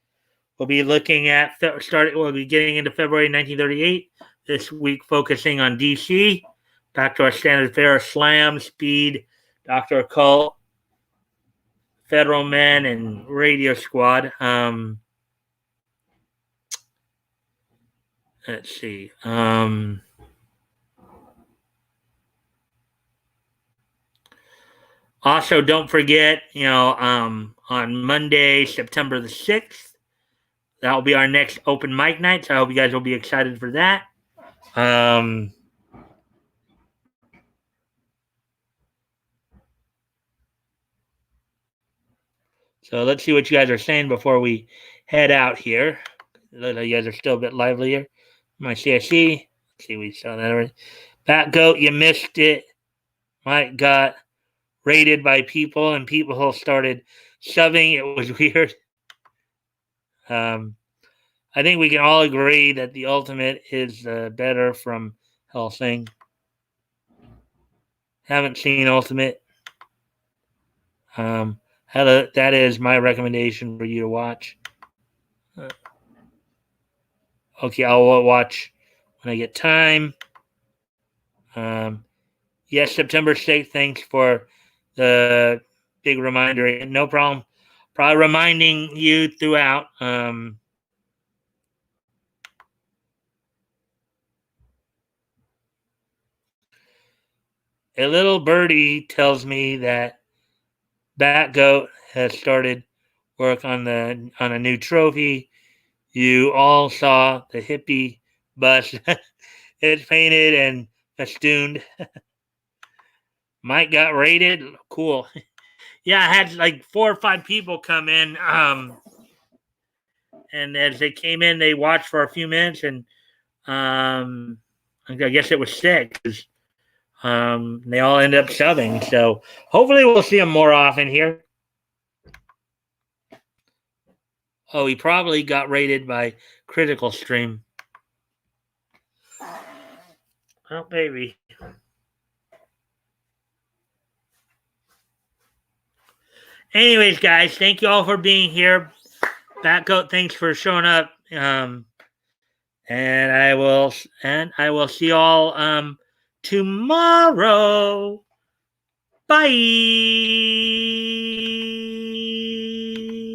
We'll be looking at We'll be getting into February 1938 this week, focusing on DC. Back to our standard fare: Slam, Speed, Doctor Occult, Federal Men, and Radio Squad. Let's see. Also, don't forget, on Monday, September the 6th, that will be our next open mic night. So I hope you guys will be excited for that. So let's see what you guys are saying before we head out here. You guys are still a bit livelier. My CSC. Let's see, we saw that already. Bat Goat, you missed it. Mike got raided by people, and people started shoving. It was weird. I think we can all agree that the Ultimate is better from Hellsing. Haven't seen Ultimate. That is my recommendation for you to watch. Okay, I'll watch when I get time. Yes, September 6th. Thanks for the big reminder. No problem. Probably reminding you throughout. A little birdie tells me that Bat Goat has started work on a new trophy. You all saw the hippie bus. It's painted and festooned. Mike got rated. Cool. Yeah, I had like 4 or 5 people come in. And as they came in, they watched for a few minutes, and I guess it was 6. They all ended up subbing. So hopefully we'll see them more often here. Oh, he probably got rated by Critical Stream. Oh, maybe. Anyways, guys, thank you all for being here. Batcoat, thanks for showing up. And I will see you all tomorrow. Bye.